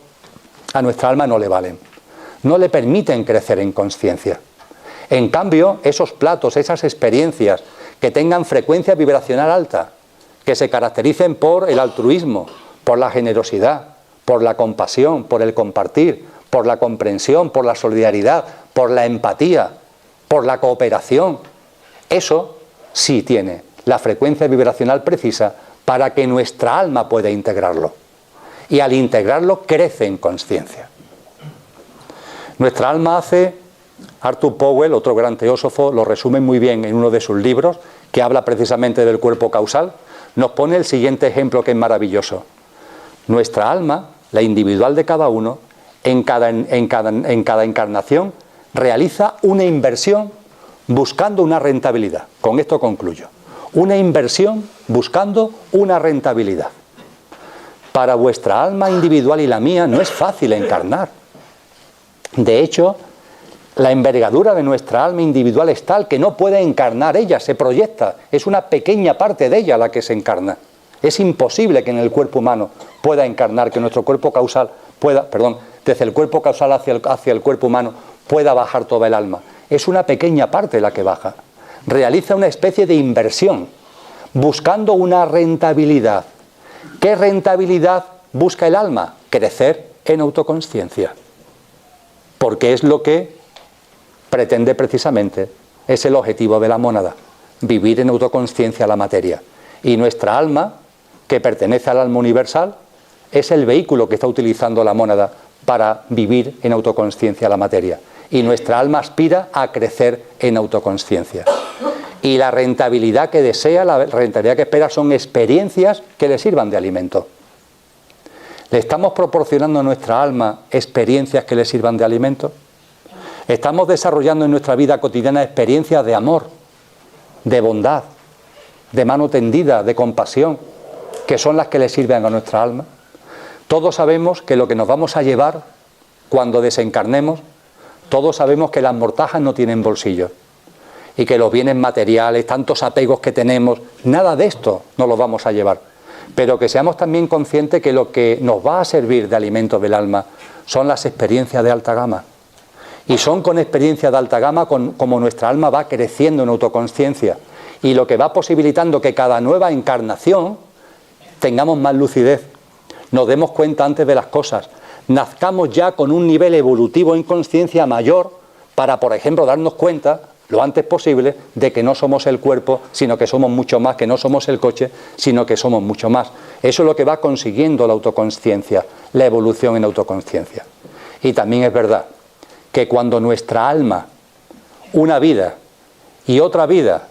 a nuestra alma no le valen. No le permiten crecer en consciencia. En cambio, esos platos, esas experiencias que tengan frecuencia vibracional alta, que se caractericen por el altruismo, por la generosidad, por la compasión, por el compartir, por la comprensión, por la solidaridad, por la empatía, por la cooperación, eso sí tiene la frecuencia vibracional precisa para que nuestra alma pueda integrarlo. Y al integrarlo crece en consciencia. Nuestra alma hace, Arthur Powell, otro gran teósofo, lo resume muy bien en uno de sus libros, que habla precisamente del cuerpo causal, nos pone el siguiente ejemplo que es maravilloso. Nuestra alma, la individual de cada uno, en cada encarnación, realiza una inversión buscando una rentabilidad. Con esto concluyo. Una inversión buscando una rentabilidad. Para vuestra alma individual y la mía no es fácil encarnar. De hecho, la envergadura de nuestra alma individual es tal que no puede encarnar ella, se proyecta. Es una pequeña parte de ella la que se encarna. Es imposible que en el cuerpo humano pueda encarnar, que nuestro cuerpo causal pueda, desde el cuerpo causal hacia el cuerpo humano pueda bajar toda el alma. Es una pequeña parte la que baja. Realiza una especie de inversión, buscando una rentabilidad. ¿Qué rentabilidad busca el alma? Crecer en autoconsciencia. Porque es lo que pretende precisamente, es el objetivo de la mónada, vivir en autoconsciencia la materia. Y nuestra alma, que pertenece al alma universal, es el vehículo que está utilizando la mónada para vivir en autoconsciencia la materia. Y nuestra alma aspira a crecer en autoconsciencia. Y la rentabilidad que desea, la rentabilidad que espera son experiencias que le sirvan de alimento. ¿Le estamos proporcionando a nuestra alma experiencias que le sirvan de alimento? ¿Estamos desarrollando en nuestra vida cotidiana experiencias de amor, de bondad, de mano tendida, de compasión, que son las que le sirven a nuestra alma? Todos sabemos que lo que nos vamos a llevar cuando desencarnemos, todos sabemos que las mortajas no tienen bolsillos y que los bienes materiales, tantos apegos que tenemos, nada de esto nos los vamos a llevar. Pero que seamos también conscientes que lo que nos va a servir de alimento del alma son las experiencias de alta gama. Y son con experiencias de alta gama como nuestra alma va creciendo en autoconsciencia. Y lo que va posibilitando que cada nueva encarnación tengamos más lucidez, nos demos cuenta antes de las cosas, nazcamos ya con un nivel evolutivo en conciencia mayor para, por ejemplo, darnos cuenta lo antes posible de que no somos el cuerpo, sino que somos mucho más, que no somos el coche, sino que somos mucho más. Eso es lo que va consiguiendo la autoconsciencia, la evolución en autoconsciencia. Y también es verdad que cuando nuestra alma, una vida y otra vida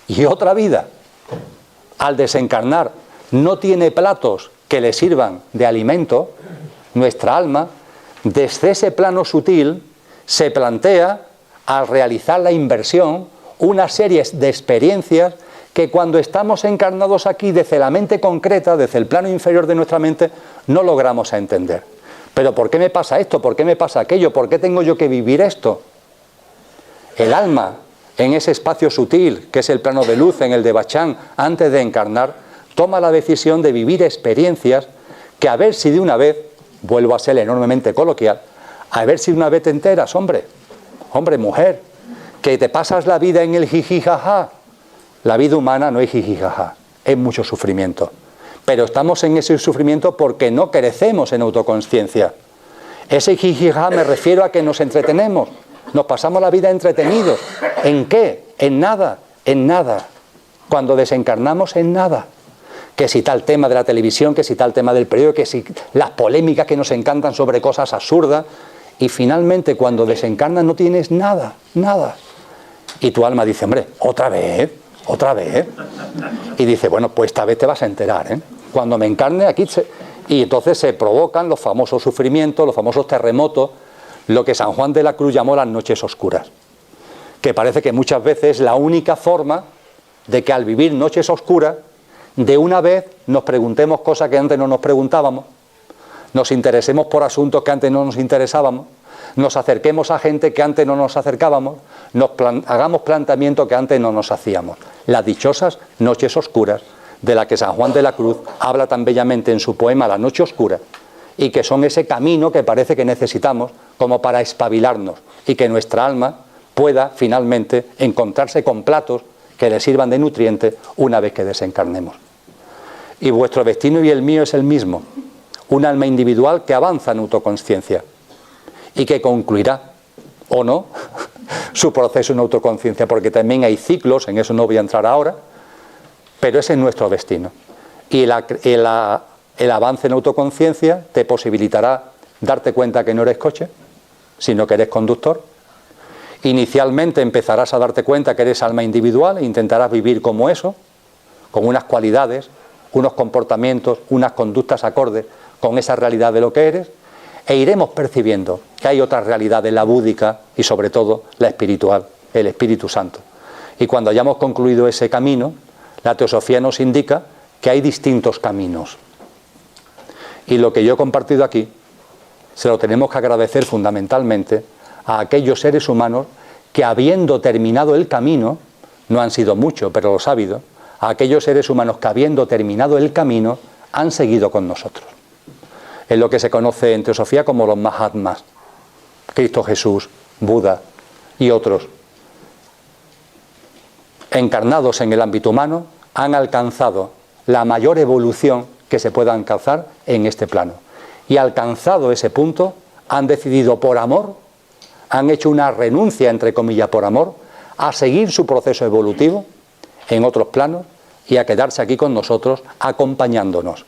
y otra vida, al desencarnar, no tiene platos que le sirvan de alimento, nuestra alma, desde ese plano sutil, se plantea, al realizar la inversión, una serie de experiencias que cuando estamos encarnados aquí, desde la mente concreta, desde el plano inferior de nuestra mente, no logramos entender. ¿Pero por qué me pasa esto? ¿Por qué me pasa aquello? ¿Por qué tengo yo que vivir esto? El alma, en ese espacio sutil, que es el plano de luz, en el de Bachán, antes de encarnar, toma la decisión de vivir experiencias que a ver si de una vez, vuelvo a ser enormemente coloquial, a ver si de una vez te enteras, hombre, mujer, que te pasas la vida en el jijijaja. La vida humana no es jijijaja, es mucho sufrimiento. Pero estamos en ese sufrimiento porque no crecemos en autoconsciencia. Ese jijijaja me refiero a que nos entretenemos, nos pasamos la vida entretenidos. ¿En qué? En nada, en nada. Cuando desencarnamos, en nada. Que si tal tema de la televisión, que si tal tema del periódico, que si las polémicas que nos encantan sobre cosas absurdas. Y finalmente cuando desencarnas no tienes nada, nada. Y tu alma dice, hombre, otra vez. Y dice, bueno, pues esta vez te vas a enterar, ¿eh? Cuando me encarne aquí... Y entonces se provocan los famosos sufrimientos, los famosos terremotos, lo que San Juan de la Cruz llamó las noches oscuras. Que parece que muchas veces es la única forma de que al vivir noches oscuras, de una vez nos preguntemos cosas que antes no nos preguntábamos, nos interesemos por asuntos que antes no nos interesábamos, nos acerquemos a gente que antes no nos acercábamos, hagamos planteamientos que antes no nos hacíamos. Las dichosas noches oscuras, de las que San Juan de la Cruz habla tan bellamente en su poema La noche oscura, y que son ese camino que parece que necesitamos como para espabilarnos y que nuestra alma pueda finalmente encontrarse con platos que le sirvan de nutriente una vez que desencarnemos. Y vuestro destino y el mío es el mismo. Un alma individual que avanza en autoconsciencia y que concluirá, o no, su proceso en autoconsciencia, porque también hay ciclos, en eso no voy a entrar ahora, pero ese es nuestro destino. Y el avance en autoconsciencia te posibilitará darte cuenta que no eres coche, sino que eres conductor. Inicialmente empezarás a darte cuenta que eres alma individual e intentarás vivir como eso, con unas cualidades, unos comportamientos, unas conductas acordes con esa realidad de lo que eres, e iremos percibiendo que hay otra realidad, la búdica y sobre todo la espiritual, el Espíritu Santo. Y cuando hayamos concluido ese camino, la teosofía nos indica que hay distintos caminos. Y lo que yo he compartido aquí se lo tenemos que agradecer fundamentalmente a aquellos seres humanos que, habiendo terminado el camino, no han sido muchos, pero los ha habido, a aquellos seres humanos que, habiendo terminado el camino, han seguido con nosotros. Es lo que se conoce en teosofía como los Mahatmas, Cristo Jesús, Buda y otros, encarnados en el ámbito humano, han alcanzado la mayor evolución que se pueda alcanzar en este plano. Y alcanzado ese punto, han decidido por amor, han hecho una renuncia, entre comillas, por amor, a seguir su proceso evolutivo en otros planos y a quedarse aquí con nosotros, acompañándonos.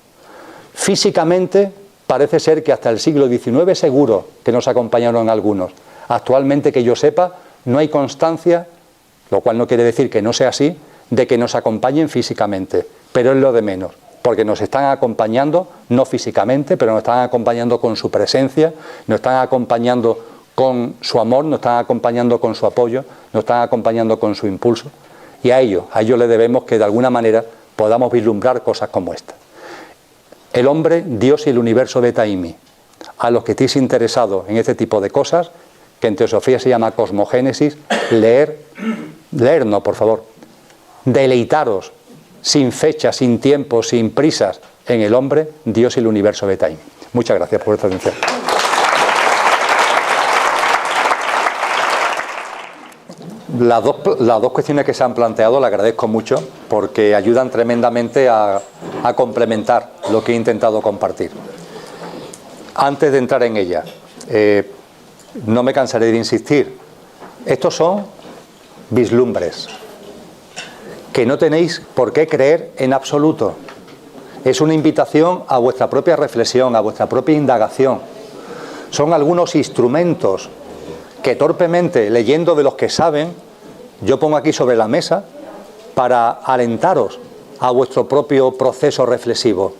Físicamente, parece ser que hasta el siglo XIX seguro que nos acompañaron algunos. Actualmente, que yo sepa, no hay constancia, lo cual no quiere decir que no sea así, de que nos acompañen físicamente, pero es lo de menos, porque nos están acompañando, no físicamente, pero nos están acompañando con su presencia, nos están acompañando con su amor, nos están acompañando con su apoyo, nos están acompañando con su impulso, y a ello le debemos que de alguna manera podamos vislumbrar cosas como esta. El hombre, Dios y el universo de Taimi. A los que estéis interesados en este tipo de cosas, que en teosofía se llama cosmogénesis, leer no, por favor, deleitaros sin fecha, sin tiempo, sin prisas, en el hombre, Dios y el universo de Taimi. Muchas gracias por vuestra atención. Las dos cuestiones que se han planteado las agradezco mucho porque ayudan tremendamente a complementar lo que he intentado compartir. Antes de entrar en ellas, no me cansaré de insistir, estos son vislumbres que no tenéis por qué creer en absoluto. Es una invitación a vuestra propia reflexión, a vuestra propia indagación. Son algunos instrumentos que torpemente, leyendo de los que saben, yo pongo aquí sobre la mesa para alentaros a vuestro propio proceso reflexivo.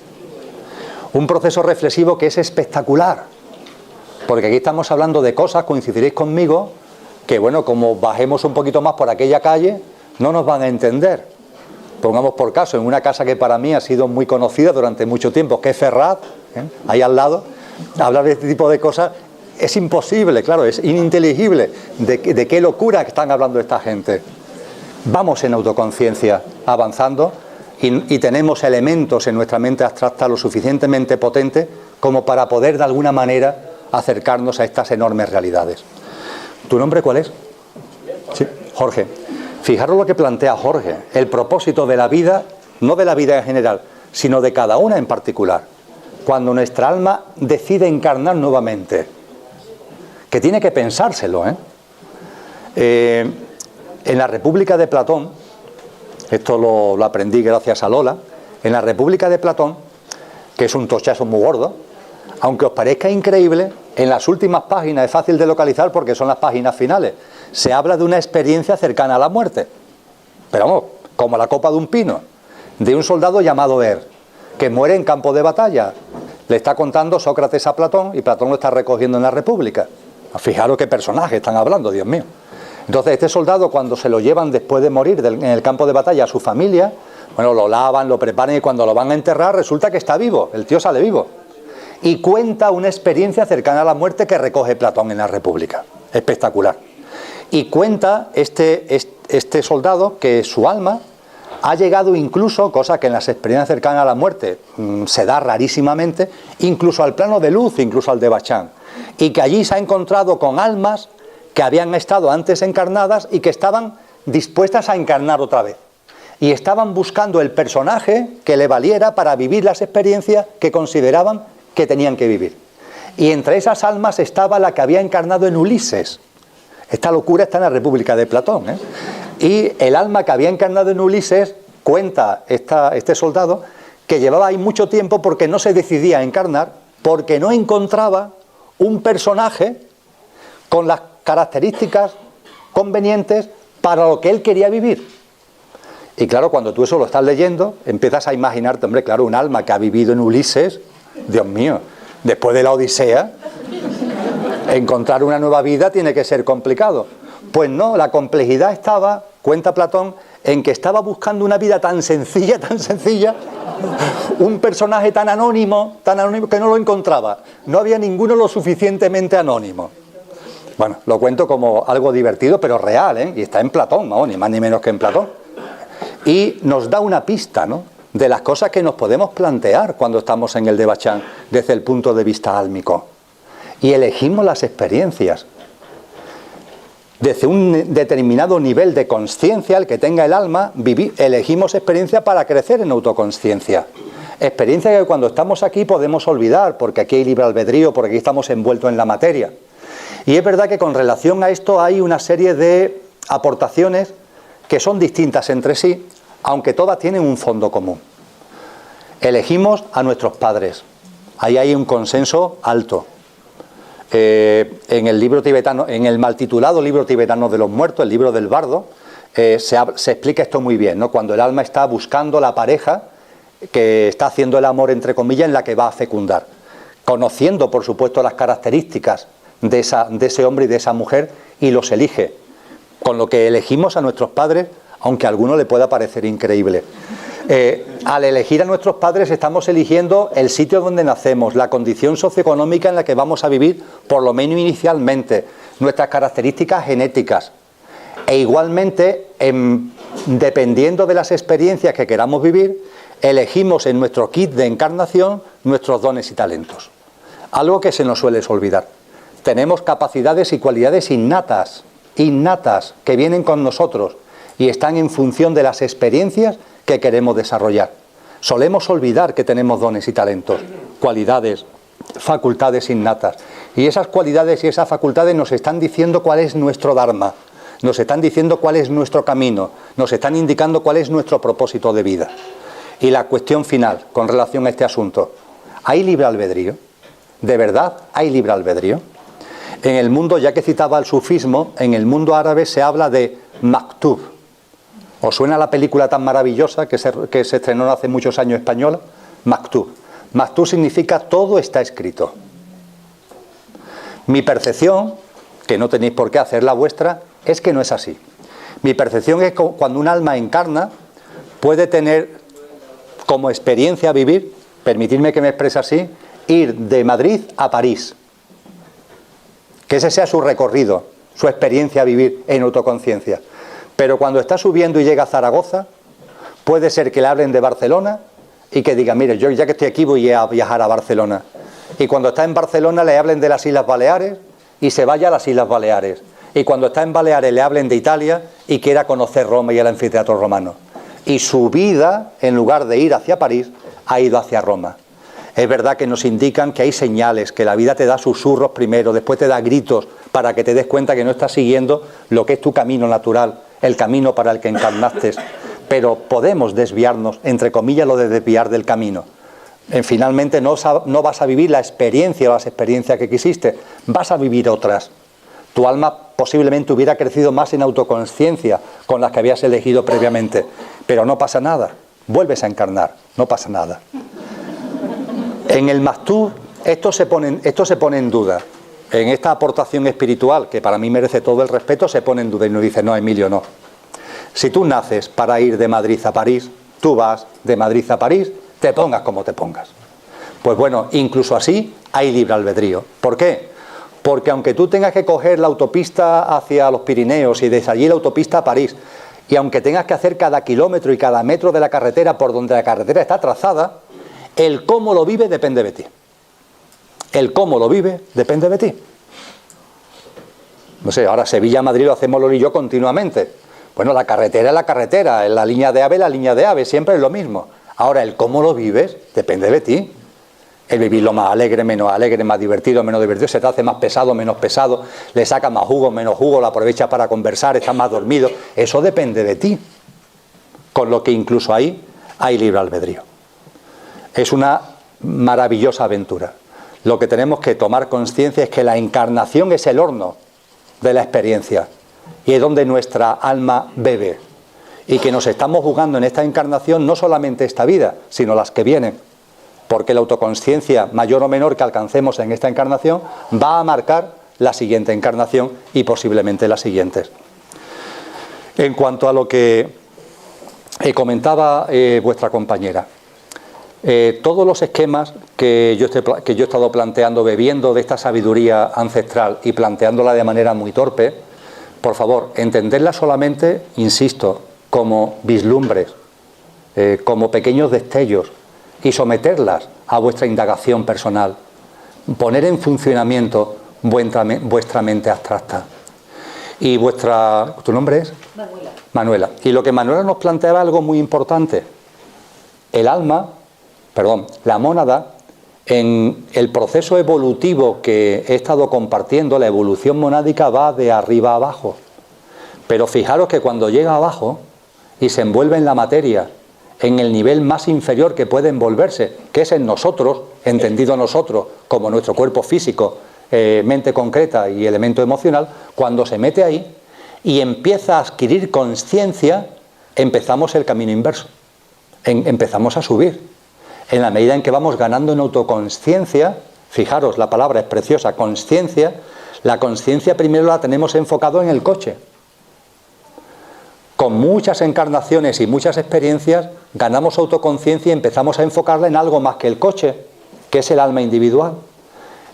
Un proceso reflexivo que es espectacular, porque aquí estamos hablando de cosas, coincidiréis conmigo, que bueno, como bajemos un poquito más por aquella calle, no nos van a entender. Pongamos por caso, en una casa que para mí ha sido muy conocida durante mucho tiempo, que es Ferraz, ahí al lado, hablar de este tipo de cosas es imposible, claro, es ininteligible de qué locura que están hablando esta gente. Vamos en autoconciencia avanzando y tenemos elementos en nuestra mente abstracta lo suficientemente potentes como para poder de alguna manera acercarnos a estas enormes realidades. ¿Tu nombre cuál es? Sí, Jorge. Fijaros lo que plantea Jorge, el propósito de la vida, no de la vida en general, sino de cada una en particular. Cuando nuestra alma decide encarnar nuevamente, que tiene que pensárselo, en la República de Platón, esto lo aprendí gracias a Lola, en la República de Platón, que es un tochazo muy gordo, aunque os parezca increíble, en las últimas páginas, es fácil de localizar porque son las páginas finales, se habla de una experiencia cercana a la muerte, pero vamos, como la copa de un pino, de un soldado llamado Er, que muere en campo de batalla. Le está contando Sócrates a Platón y Platón lo está recogiendo en la República. Fijaros qué personajes están hablando, Dios mío. Entonces este soldado, cuando se lo llevan después de morir en el campo de batalla a su familia, bueno, lo lavan, lo preparan y cuando lo van a enterrar resulta que está vivo, el tío sale vivo. Y cuenta una experiencia cercana a la muerte que recoge Platón en la República. Espectacular. Y cuenta este soldado que su alma ha llegado incluso, cosa que en las experiencias cercanas a la muerte se da rarísimamente, incluso al plano de luz, incluso al de Bachán. Y que allí se ha encontrado con almas que habían estado antes encarnadas y que estaban dispuestas a encarnar otra vez. Y estaban buscando el personaje que le valiera para vivir las experiencias que consideraban que tenían que vivir. Y entre esas almas estaba la que había encarnado en Ulises. Esta locura está en la República de Platón, Y el alma que había encarnado en Ulises, cuenta este soldado, que llevaba ahí mucho tiempo porque no se decidía a encarnar, porque no encontraba un personaje con las características convenientes para lo que él quería vivir. Y claro, cuando tú eso lo estás leyendo, empiezas a imaginarte, hombre, claro, un alma que ha vivido en Ulises, Dios mío, después de la Odisea, encontrar una nueva vida tiene que ser complicado. Pues no, la complejidad estaba cuenta Platón, en que estaba buscando una vida tan sencilla, un personaje tan anónimo que no lo encontraba. No había ninguno lo suficientemente anónimo. Bueno, lo cuento como algo divertido, pero real, ¿eh? Y está en Platón, ¿no? Ni más ni menos que en Platón. Y nos da una pista, ¿no?, de las cosas que nos podemos plantear cuando estamos en el Devachan desde el punto de vista álmico. Y elegimos las experiencias. Desde un determinado nivel de conciencia, el que tenga el alma, elegimos experiencia para crecer en autoconsciencia. Experiencia que cuando estamos aquí podemos olvidar, porque aquí hay libre albedrío, porque aquí estamos envueltos en la materia. Y es verdad que con relación a esto hay una serie de aportaciones que son distintas entre sí, aunque todas tienen un fondo común. Elegimos a nuestros padres. Ahí hay un consenso alto. En el libro tibetano, en el mal titulado libro tibetano de los muertos, el libro del bardo, se explica esto muy bien, ¿no? Cuando el alma está buscando la pareja que está haciendo el amor, entre comillas, en la que va a fecundar, conociendo por supuesto las características de ese hombre y de esa mujer, y los elige, con lo que elegimos a nuestros padres, aunque a alguno le pueda parecer increíble. Al elegir a nuestros padres estamos eligiendo el sitio donde nacemos, la condición socioeconómica en la que vamos a vivir, por lo menos inicialmente, nuestras características genéticas. E igualmente, dependiendo de las experiencias que queramos vivir, elegimos en nuestro kit de encarnación nuestros dones y talentos. Algo que se nos suele olvidar. Tenemos capacidades y cualidades innatas que vienen con nosotros y están en función de las experiencias que queremos desarrollar. Solemos olvidar que tenemos dones y talentos, cualidades, facultades innatas. Y esas cualidades y esas facultades nos están diciendo cuál es nuestro dharma, nos están diciendo cuál es nuestro camino, nos están indicando cuál es nuestro propósito de vida. Y la cuestión final con relación a este asunto: ¿hay libre albedrío? ¿De verdad hay libre albedrío? En el mundo, ya que citaba el sufismo, en el mundo árabe se habla de maktub. ¿Os suena la película tan maravillosa que se estrenó hace muchos años española? Maktub. Maktub significa todo está escrito. Mi percepción, que no tenéis por qué hacer la vuestra, es que no es así. Mi percepción es que cuando un alma encarna, puede tener como experiencia vivir, permitidme que me exprese así, ir de Madrid a París. Que ese sea su recorrido, su experiencia a vivir en autoconciencia. Pero cuando está subiendo y llega a Zaragoza, puede ser que le hablen de Barcelona y que diga: mire, yo ya que estoy aquí voy a viajar a Barcelona. Y cuando está en Barcelona le hablen de las Islas Baleares y se vaya a las Islas Baleares. Y cuando está en Baleares le hablen de Italia y quiera conocer Roma y el anfiteatro romano. Y su vida, en lugar de ir hacia París, ha ido hacia Roma. Es verdad que nos indican que hay señales, que la vida te da susurros primero, después te da gritos para que te des cuenta que no estás siguiendo lo que es tu camino natural, el camino para el que encarnaste. Pero podemos desviarnos, entre comillas, lo de desviar del camino. Finalmente no vas a vivir la experiencia o las experiencias que quisiste, vas a vivir otras. Tu alma posiblemente hubiera crecido más en autoconsciencia con las que habías elegido previamente, pero no pasa nada, vuelves a encarnar, no pasa nada. En el Maktub esto se pone en duda. En esta aportación espiritual, que para mí merece todo el respeto, se pone en duda y nos dice: no, Emilio, no. Si tú naces para ir de Madrid a París, tú vas de Madrid a París, te pongas como te pongas. Pues bueno, incluso así hay libre albedrío. ¿Por qué? Porque aunque tú tengas que coger la autopista hacia los Pirineos y desde allí la autopista a París, y aunque tengas que hacer cada kilómetro y cada metro de la carretera por donde la carretera está trazada, el cómo lo vive depende de ti. El cómo lo vive depende de ti. No sé, ahora Sevilla-Madrid lo hacemos Loli y yo continuamente. Bueno, la carretera es la carretera, la línea de AVE, siempre es lo mismo. Ahora, el cómo lo vives depende de ti. El vivirlo más alegre, menos alegre, más divertido, menos divertido, se te hace más pesado, menos pesado, le saca más jugo, menos jugo, lo aprovechas para conversar, estás más dormido. Eso depende de ti. Con lo que incluso ahí hay libre albedrío. Es una maravillosa aventura. Lo que tenemos que tomar conciencia es que la encarnación es el horno de la experiencia y es donde nuestra alma bebe, y que nos estamos jugando en esta encarnación no solamente esta vida, sino las que vienen, porque la autoconsciencia mayor o menor que alcancemos en esta encarnación va a marcar la siguiente encarnación y posiblemente las siguientes. En cuanto a lo que comentaba vuestra compañera, todos los esquemas que yo he estado planteando, bebiendo de esta sabiduría ancestral y planteándola de manera muy torpe, por favor, entenderla solamente, insisto, como vislumbres, como pequeños destellos, y someterlas a vuestra indagación personal. Poner en funcionamiento vuestra mente abstracta. Y ¿tu nombre es? Manuela. Manuela. Y lo que Manuela nos planteaba algo muy importante. La mónada, en el proceso evolutivo que he estado compartiendo, la evolución monádica va de arriba a abajo. Pero fijaros que cuando llega abajo y se envuelve en la materia, en el nivel más inferior que puede envolverse, que es en nosotros, entendido nosotros como nuestro cuerpo físico, mente concreta y elemento emocional, cuando se mete ahí y empieza a adquirir conciencia, empezamos el camino inverso. Empezamos a subir. En la medida en que vamos ganando en autoconsciencia, fijaros, la palabra es preciosa, consciencia, la consciencia primero la tenemos enfocado en el coche. Con muchas encarnaciones y muchas experiencias, ganamos autoconciencia y empezamos a enfocarla en algo más que el coche, que es el alma individual.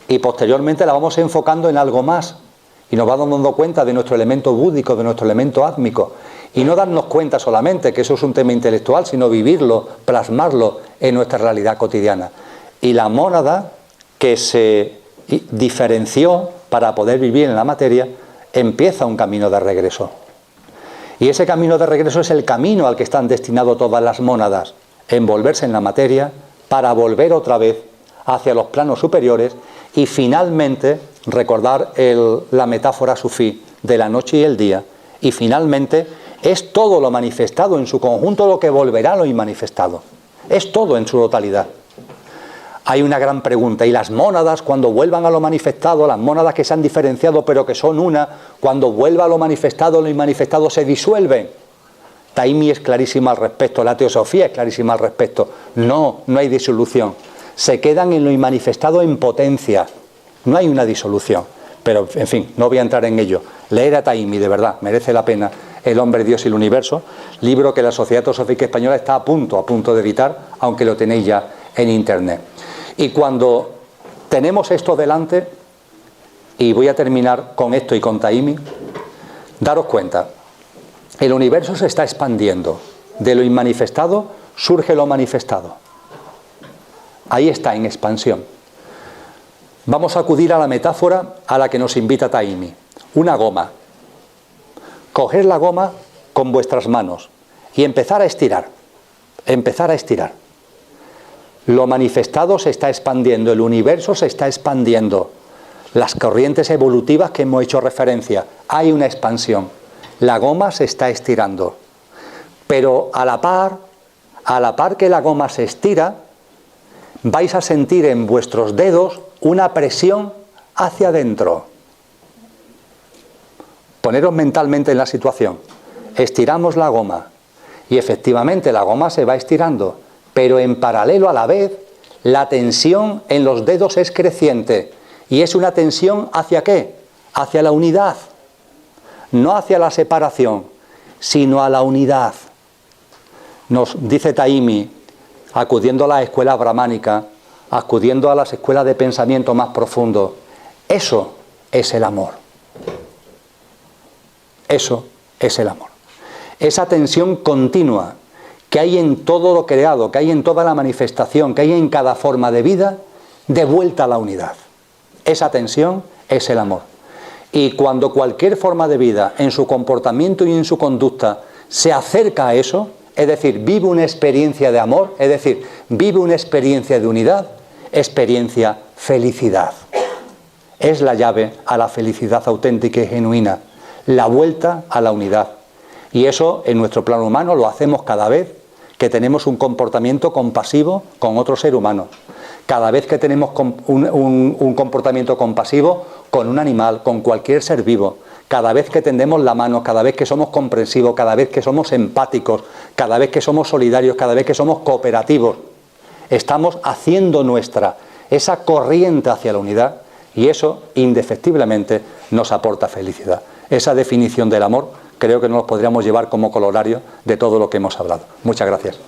Y posteriormente la vamos enfocando en algo más. Y nos vamos dando cuenta de nuestro elemento búdico, de nuestro elemento átmico. Y no darnos cuenta solamente que eso es un tema intelectual, sino vivirlo, plasmarlo en nuestra realidad cotidiana. Y la mónada, que se diferenció para poder vivir en la materia, empieza un camino de regreso. Y ese camino de regreso es el camino al que están destinados todas las mónadas, envolverse en la materia para volver otra vez hacia los planos superiores y finalmente recordar la metáfora sufí de la noche y el día, y finalmente es todo lo manifestado en su conjunto lo que volverá a lo inmanifestado. Es todo en su totalidad. Hay una gran pregunta, ¿y las mónadas cuando vuelvan a lo manifestado, las mónadas que se han diferenciado pero que son una, cuando vuelva a lo inmanifestado se disuelven? Taimi es clarísima al respecto, la teosofía es clarísima al respecto. No hay disolución. Se quedan en lo inmanifestado en potencia. No hay una disolución. Pero, en fin, no voy a entrar en ello. Leer a Taimi, de verdad, merece la pena. El hombre, Dios y el universo, libro que la Sociedad Teosófica Española está a punto de editar, aunque lo tenéis ya en internet. Y cuando tenemos esto delante, y voy a terminar con esto y con Taimi, daros cuenta, el universo se está expandiendo, de lo inmanifestado surge lo manifestado. Ahí está, en expansión. Vamos a acudir a la metáfora a la que nos invita Taimi. Una goma. Coger la goma con vuestras manos y empezar a estirar. Empezar a estirar. Lo manifestado se está expandiendo, el universo se está expandiendo. Las corrientes evolutivas que hemos hecho referencia, hay una expansión. La goma se está estirando. Pero a la par que la goma se estira, vais a sentir en vuestros dedos una presión hacia adentro. Poneros mentalmente en la situación. Estiramos la goma y efectivamente la goma se va estirando, pero en paralelo a la vez la tensión en los dedos es creciente y es una tensión ¿hacia qué? Hacia la unidad, no hacia la separación, sino a la unidad. Nos dice Taimi, acudiendo a la escuela brahmánica, acudiendo a las escuelas de pensamiento más profundo, eso es el amor. Eso es el amor. Esa tensión continua que hay en todo lo creado, que hay en toda la manifestación, que hay en cada forma de vida, de vuelta a la unidad. Esa tensión es el amor. Y cuando cualquier forma de vida, en su comportamiento y en su conducta, se acerca a eso, es decir, vive una experiencia de amor, es decir, vive una experiencia de unidad, experiencia felicidad. Es la llave a la felicidad auténtica y genuina, la vuelta a la unidad. Y eso en nuestro plano humano lo hacemos cada vez que tenemos un comportamiento compasivo con otro ser humano. Cada vez que tenemos un comportamiento compasivo con un animal, con cualquier ser vivo. Cada vez que tendemos la mano, cada vez que somos comprensivos, cada vez que somos empáticos, cada vez que somos solidarios, cada vez que somos cooperativos. Estamos haciendo nuestra esa corriente hacia la unidad y eso indefectiblemente nos aporta felicidad. Esa definición del amor creo que nos los podríamos llevar como colorario de todo lo que hemos hablado. Muchas gracias.